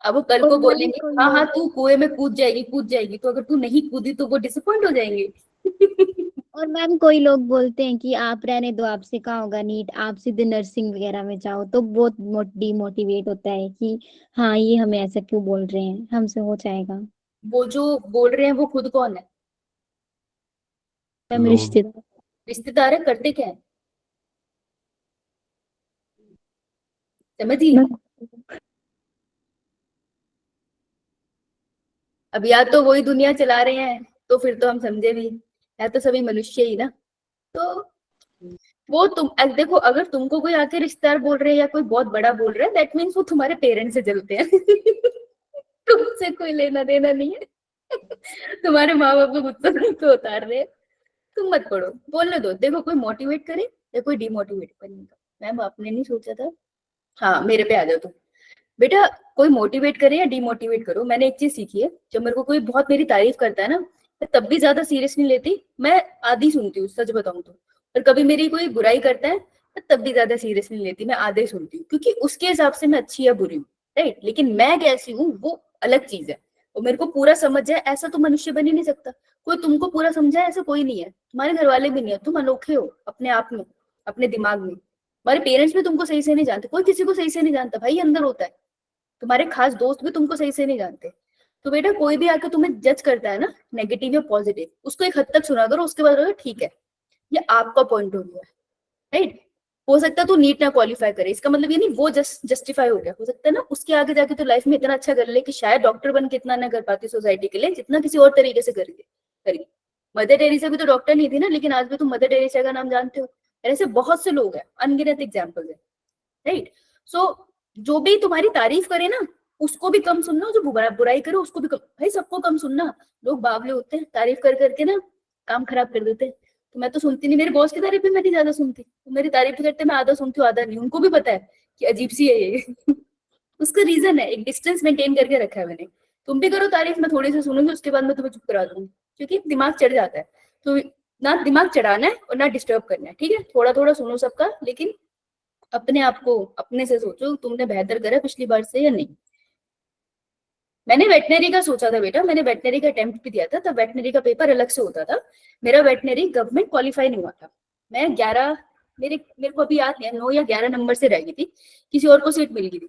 अब वो कल और को मैम बोलेंगे कोई हाँ हाँ लोग तू कुएं में कूद जाएगी, तो अगर तू नहीं कूदी तो वो डिसअपॉइंट हो जाएंगे। और मैम कोई लोग बोलते हैं कि आप रहने दो, आपसे कहाँ होगा नीट, आप सीधे नर्सिंग वगैरह में जाओ। तो बहुत डिमोटिवेट होता है कि हाँ ये हमें ऐसा क्यों बोल रहे हैं, हमसे हो जाएगा। वो जो बोल रहे हैं वो खुद कौन है? मैम लोग रिश्तेदार। रिश्तेदार है, करते क्या है? समझिए। मैम अब या तो वही दुनिया चला रहे हैं तो फिर तो हम समझे भी, या तो सभी मनुष्य ही ना। तो वो तुम देखो, अगर तुमको कोई आके रिश्तेदार बोल रहे हैं या कोई बहुत बड़ा बोल रहा है, दैट मीन्स वो तुम्हारे पेरेंट्स से जलते हैं। तुमसे कोई लेना देना नहीं है। तुम्हारे माँ बाप को गुस्सा नहीं तो उतार रहे हैं, तुम मत पढ़ो, बोलने दो। देखो कोई मोटिवेट करे या कोई डिमोटिवेट करने का, मैम आपने नहीं सोचा था। हाँ मेरे पे आ जाओ तुम। बेटा कोई मोटिवेट करे या डिमोटिवेट करो, मैंने एक चीज सीखी है, जब मेरे को कोई बहुत मेरी तारीफ करता है ना, मैं तब भी ज्यादा सीरियस नहीं लेती, मैं आधी सुनती हूँ सच बताऊं तो। और कभी मेरी कोई बुराई करता है, मैं तब भी ज्यादा सीरियस नहीं लेती, मैं आधे सुनती हूँ, क्योंकि उसके हिसाब से मैं अच्छी या बुरी हूँ, राइट। लेकिन मैं कैसी हूँ वो अलग चीज है। और मेरे को पूरा समझ जाए ऐसा तो मनुष्य बन ही नहीं सकता। कोई तुमको पूरा समझाए ऐसा कोई नहीं है, तुम्हारे घर वाले भी नहीं है, तुम अनोखे हो अपने आप में, अपने दिमाग में। तुम्हारे पेरेंट्स भी तुमको सही से नहीं जानते, कोई किसी को सही से नहीं जानता भाई, अंदर होता है। तुम्हारे खास दोस्त भी तुमको सही से नहीं जानते। तो बेटा कोई भी आके तुम्हें जज करता है ना, नेगेटिव या पॉजिटिव, उसको एक हद तक सुना करो, उसके बाद ठीक है ये आपका पॉइंट ऑफ व्यू है, राइट। हो सकता है तू नीट ना क्वालिफाई करे, इसका मतलब ये नहीं वो जस्टिफाई हो गया। हो सकता है ना उसके आगे जाके तो लाइफ में इतना अच्छा कर ले कि शायद डॉक्टर बन के इतना ना कर पाती सोसाइटी के लिए जितना किसी और तरीके से करेगी। मदर टेरेसा भी तो डॉक्टर नहीं थी ना, लेकिन आज भी तुम मदर टेरेसा का नाम जानते हो। ऐसे बहुत से लोग हैं, अनगिनत एग्जाम्पल है, राइट। सो जो भी तुम्हारी तारीफ करे ना उसको भी कम सुनना, जो बुराई करे उसको भी कम, भाई सबको कम सुनना। लोग बावले होते हैं, तारीफ कर करके ना काम खराब कर देते हैं। तो मैं तो सुनती नहीं, मेरे बॉस की तारीफ भी मैं नहीं ज्यादा सुनती, तो मेरी तारीफ करते मैं आधा सुनती हूँ आधा नहीं, उनको भी पता है कि अजीब सी है ये। उसका रीजन है, एक डिस्टेंस मेंटेन करके रखा है मैंने। तुम भी करो तारीफ, मैं थोड़ी सी सुनूंगी, उसके बाद मैं तुम्हें चुप करा दूंगी, क्योंकि दिमाग चढ़ जाता है। तो ना दिमाग चढ़ाना है और ना डिस्टर्ब करना है, ठीक है। थोड़ा थोड़ा सुनो सबका, लेकिन अपने आप को अपने से सोचो तुमने बेहतर करा पिछली बार से या नहीं। मैंने वेटनरी का सोचा था बेटा, मैंने वेटनरी का अटेम्प्ट भी दिया था, तब वेटनरी का पेपर अलग से होता था। मेरा वेटनरी गवर्नमेंट क्वालिफाई नहीं हुआ था। मैं 11 मेरे को अभी याद नहीं है, 9 या 11 नंबर से रह गई थी, किसी और को सीट मिल गई थी।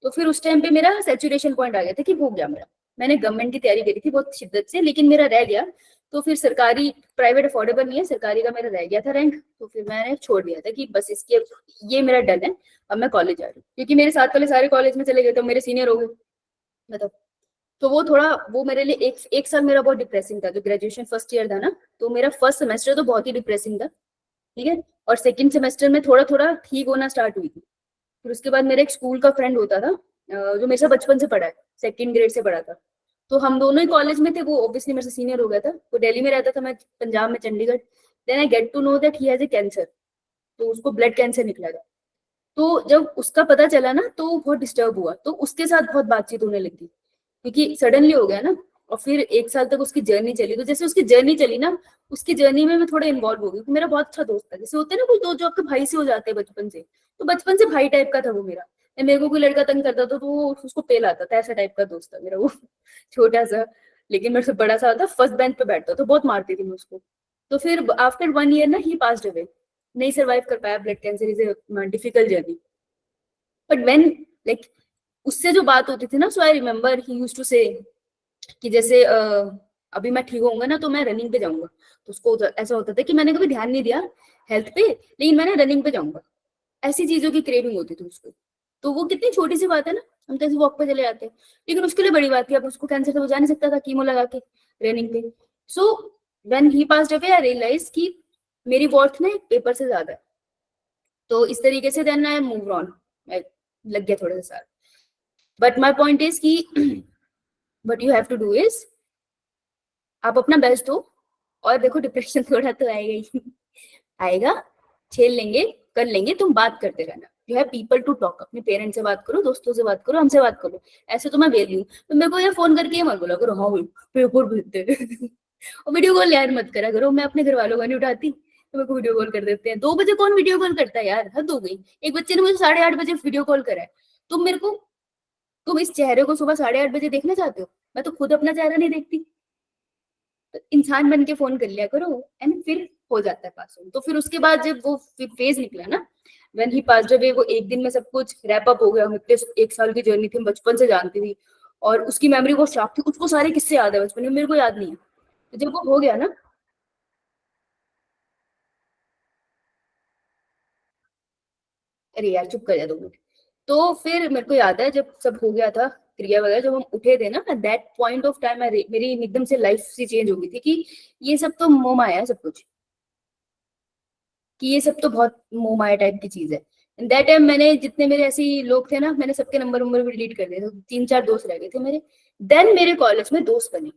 तो फिर उस टाइम पे मेरा सैचुरेशन पॉइंट आ गया था कि हो गया मेरा। मैंने गवर्नमेंट की तैयारी करी थी बहुत शिद्दत से, लेकिन मेरा रह गया। तो फिर सरकारी प्राइवेट अफोर्डेबल नहीं है, सरकारी का मेरा रह गया था रैंक, तो फिर मैंने छोड़ दिया था कि बस इसके ये मेरा डन है, अब मैं कॉलेज जा रही हूँ। क्योंकि मेरे साथ वाले सारे कॉलेज में चले गए तो मेरे सीनियर हो गए, मतलब। तो वो थोड़ा वो मेरे लिए एक साल मेरा बहुत डिप्रेसिंग था, जो ग्रेजुएशन फर्स्ट ईयर था ना, तो मेरा फर्स्ट सेमेस्टर तो बहुत ही डिप्रेसिंग था, ठीक है। और सेकंड सेमेस्टर में थोड़ा थोड़ा ठीक होना स्टार्ट हुई थी। फिर उसके बाद मेरा एक स्कूल का फ्रेंड होता था, जो मेरे से बचपन से पढ़ा है, सेकंड ग्रेड से पढ़ा था। तो हम दोनों ही कॉलेज में थे, वो ऑब्वियसली मेरे से सीनियर हो गया था, वो दिल्ली में रहता था, मैं पंजाब में Chandigarh. Then I get to know that he has a cancer, तो उसको ब्लड कैंसर निकला था। तो जब उसका पता चला ना तो वो बहुत डिस्टर्ब हुआ, तो उसके साथ बहुत बातचीत होने लगी, क्योंकि सडनली हो गया ना। और फिर 1 साल तक उसकी जर्नी चली। तो जैसे उसकी जर्नी चली ना, उसकी जर्नी में मैं थोड़ा इन्वॉल्व हो गई। मेरा बहुत अच्छा दोस्त था, जैसे होते हैं ना कुछ दोस्त जो आपके भाई से हो जाते हैं बचपन से, तो बचपन से भाई टाइप का था वो मेरा। मेरे को कोई लड़का तंग करता था तो वो उसको पेल आता था, ऐसा टाइप का दोस्त था मेरा वो छोटा सा, लेकिन मेरे से बड़ा सा था, फर्स्ट बेंच पे बैठता था, बहुत मारती थी मैं उसको। तो फिर आफ्टर 1 ईयर ना ही पास्ड अवे, नहीं सर्वाइव कर पाया। Blood cancer is a difficult journey, but when like उससे जो बात होती थी ना, so I remember he used to say कि जैसे अभी मैं ठीक होऊंगा ना तो मैं रनिंग पे जाऊंगा। तो उसको ऐसा होता था कि मैंने कभी ध्यान नहीं दिया हेल्थ पे, लेकिन मैंने रनिंग पे जाऊंगा, ऐसी चीजों की क्रेविंग होती थी उसको। तो वो कितनी छोटी सी बात है ना, हम तो ऐसे वॉक पे चले जाते हैं, लेकिन उसके लिए बड़ी बात थी। अब उसको कैंसर तो वो जा नहीं सकता था कीमो लगा के रनिंग पे। So when he passed away I realise कि मेरी वर्थ ना एक पेपर से ज्यादा है। तो इस तरीके से देन आई मूव ऑन, लग गया थोड़ा सा। बट माई पॉइंट इज कि what you have to do is आप अपना बेस्ट दो, और देखो डिप्रेशन थोड़ा तो आएगा ही आएगा, झेल लेंगे, कर लेंगे, तुम बात करते रहना। You have people to talk, अपने पेरेंट्स से बात करो, दोस्तों से बात करो, हमसे बात करो। ऐसे तो मैं वेली हूँ, तो मेरे को यार फोन करके मत बोला करो हाँ पेपर भेजते और वीडियो कॉल यार मत करा करो। मैं अपने घर वालों का नहीं उठाती, तो मेरे को वीडियो कॉल कर देते हैं। 2 बजे कौन वीडियो कॉल करता है यार, हद हो गई। एक बच्चे ने मुझे 8:30 बजे वीडियो कॉल करा है, तुम इस चेहरे को सुबह 8:30 बजे देखना चाहते हो? मैं तो खुद अपना चेहरा नहीं देखती। तो इंसान बन के फोन कर लिया करो, एंड फिर हो जाता है पास। तो फिर उसके बाद जब वो फेज निकला ना, व्हेन ही पास्ड अवे, वो एक दिन में सब कुछ रैप अप हो गया। मुझे 1 साल की जर्नी थी, बचपन से जानती थी, और उसकी मेमोरी बहुत शार्प थी, उसको सारे किस्से याद है बचपन में, मेरे को याद नहीं है। तो जब वो हो गया ना, अरे यार चुप कर जा 2 मिनट। तो फिर मेरे को याद है जब सब हो गया था, क्रिया वगैरह, जब हम उठे थे ना, दैट पॉइंट ऑफ टाइम मेरी एकदम से लाइफ सी चेंज हो गई थी कि ये सब तो मोह माया है सब कुछ, कि ये सब तो बहुत मोह माया टाइप की चीज है। दैट टाइम मैंने जितने मेरे ऐसे लोग थे ना, मैंने सबके नंबर भी डिलीट कर दिए थे। 3-4 दोस्त रह गए थे मेरे। देन मेरे कॉलेज में दोस्त बने।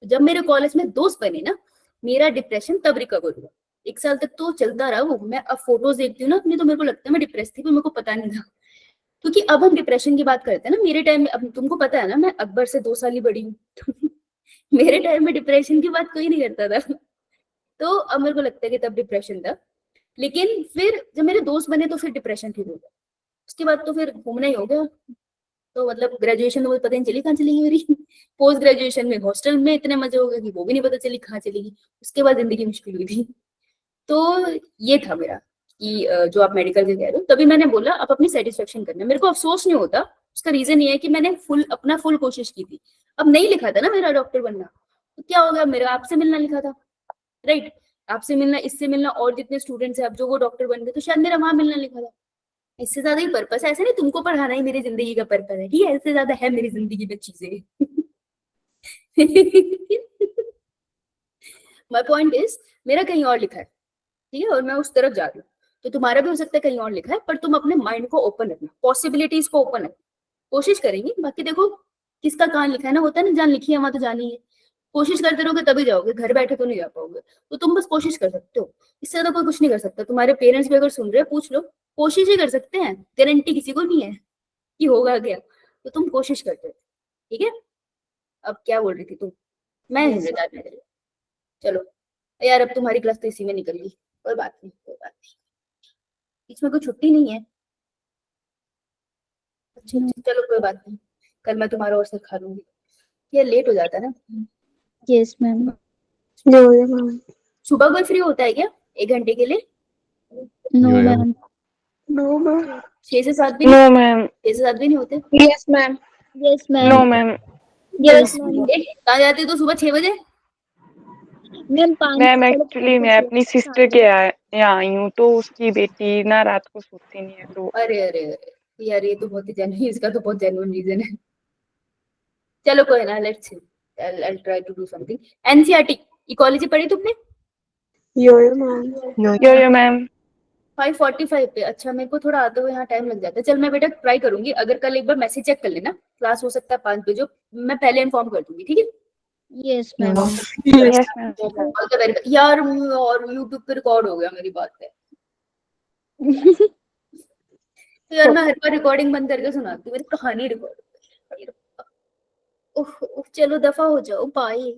जब मेरे कॉलेज में दोस्त बने ना, मेरा डिप्रेशन तब रिकवर हुआ। 1 साल तक तो चलता रहा वो। मैं अब फोटोज देखती हूँ ना अपनी, तो मेरे को लगता है मैं डिप्रेस थी, पर मेरे को पता नहीं था। क्योंकि अब हम डिप्रेशन की बात करते हैं ना, मेरे टाइम में, अब तुमको पता है ना मैं अकबर से 2 साल ही बड़ी हूँ मेरे टाइम में डिप्रेशन की बात कोई नहीं करता था। तो अब मेरे को लगता है कि तब डिप्रेशन था। लेकिन फिर जब मेरे दोस्त बने तो फिर डिप्रेशन ठीक हो गया। उसके बाद तो फिर घूमना ही हो गया। तो मतलब ग्रेजुएशन तो मुझे पता नहीं चली कहाँ चली गई मेरी पोस्ट ग्रेजुएशन में हॉस्टल में इतने मजे हो गए कि वो भी नहीं पता चली कहाँ चलेगी। उसके बाद जिंदगी मुश्किल हुई थी। तो ये था मेरा कि जो आप मेडिकल के कह रहे हो, तभी मैंने बोला आप अपनी सेटिस्फेक्शन करना। मेरे को अफसोस नहीं होता, उसका रीजन ये है कि मैंने अपना फुल कोशिश की थी। अब नहीं लिखा था ना मेरा डॉक्टर बनना, तो क्या हो गया, मेरा आपसे मिलना लिखा था, राइट? आपसे मिलना, इससे मिलना, और जितने स्टूडेंट्स हैं अब जो वो डॉक्टर बन गए, तो शायद मेरा वहां मिलना लिखा था। इससे ज्यादा ही पर्पस है। ऐसे नहीं तुमको पढ़ाना ही मेरी जिंदगी का पर्पस है, ठीक है? इससे ज्यादा है मेरी जिंदगी में चीजें माय पॉइंट इज मेरा कहीं और लिखा है, ठीक है, और मैं उस तरफ जा रही हूँ। तो तुम्हारा भी हो सकता है कहीं और लिखा है, पर तुम अपने माइंड को ओपन रखना, पॉसिबिलिटीज को ओपन रखना। कोशिश करेंगे, बाकी देखो किसका कहाँ लिखा है ना, होता है ना, जहाँ लिखी है वहां तो जानी है। कोशिश करते रहोगे तभी जाओगे, घर बैठे तो नहीं जा पाओगे। तो तुम बस कोशिश कर सकते हो, इससे ज्यादा कोई कुछ नहीं कर सकता। तुम्हारे पेरेंट्स भी अगर सुन रहे हैं, पूछ लो, कोशिश ही कर सकते हैं, गारंटी किसी को नहीं है कि होगा क्या। तो तुम कोशिश करते हो, ठीक है? अब क्या बोल रही थी तुम? मैं चलो यार, अब तुम्हारी क्लास तो इसी में निकल गई, कोई बात नहीं, कोई बात नहीं, इसमें कोई छुट्टी नहीं है। अच्छा चलो कोई बात नहीं, कल मैं तुम्हारा और सर खा लूंगी। ये लेट हो जाता है ना। Yes ma'am. सुबह कोई फ्री होता है क्या 1 घंटे के लिए? No Yo, ma'am. No ma'am. 6 से 7 भी नो नहीं? मैम। 6 से 7 भी नहीं होते? Yes ma'am. Yes ma'am. No ma'am. Yes ma'am. कहाँ जाती तो सुबह 6 बजे? मैम 5 मैम एक्चुअली मैं अपनी सिस्टर के यहाँ आई हूँ, तो उसकी बेटी ना रात को सोती नहीं है, तो अरे अरे अरे यार, ये तो बहुत ही जेन्युइन, इसका तो बहुत जेन्युइन रीजन है। चलो कोई ना, let's see, I'll try to do something. NCERT ecology पढ़ी तुमने? यो मैम। यो मैम। 5:45 पे? अच्छा, मेरे को थोड़ा आते हुए यहाँ टाइम लग जाता है। चल मैं बेटा ट्राई करूंगी, अगर कल एक बार मैसेज चेक कर लेना, क्लास हो सकता है 5 बजे, मैं पहले इन्फॉर्म कर दूंगी, ठीक है? Yes ma'am. Yes ma'am. All the very best. यार और यूट्यूब पे रिकॉर्ड हो गया, मेरी बात है। तो यार मैं हर बार रिकॉर्डिंग बंद करके सुनाती हूँ, मेरी कहानी रिकॉर्ड। चलो दफा हो जाओ, bye.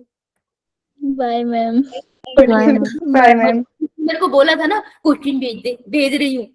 Bye ma'am. Bye ma'am. मेरे को बोला था ना क्वेश्चन भेज दे, भेज रही हूँ।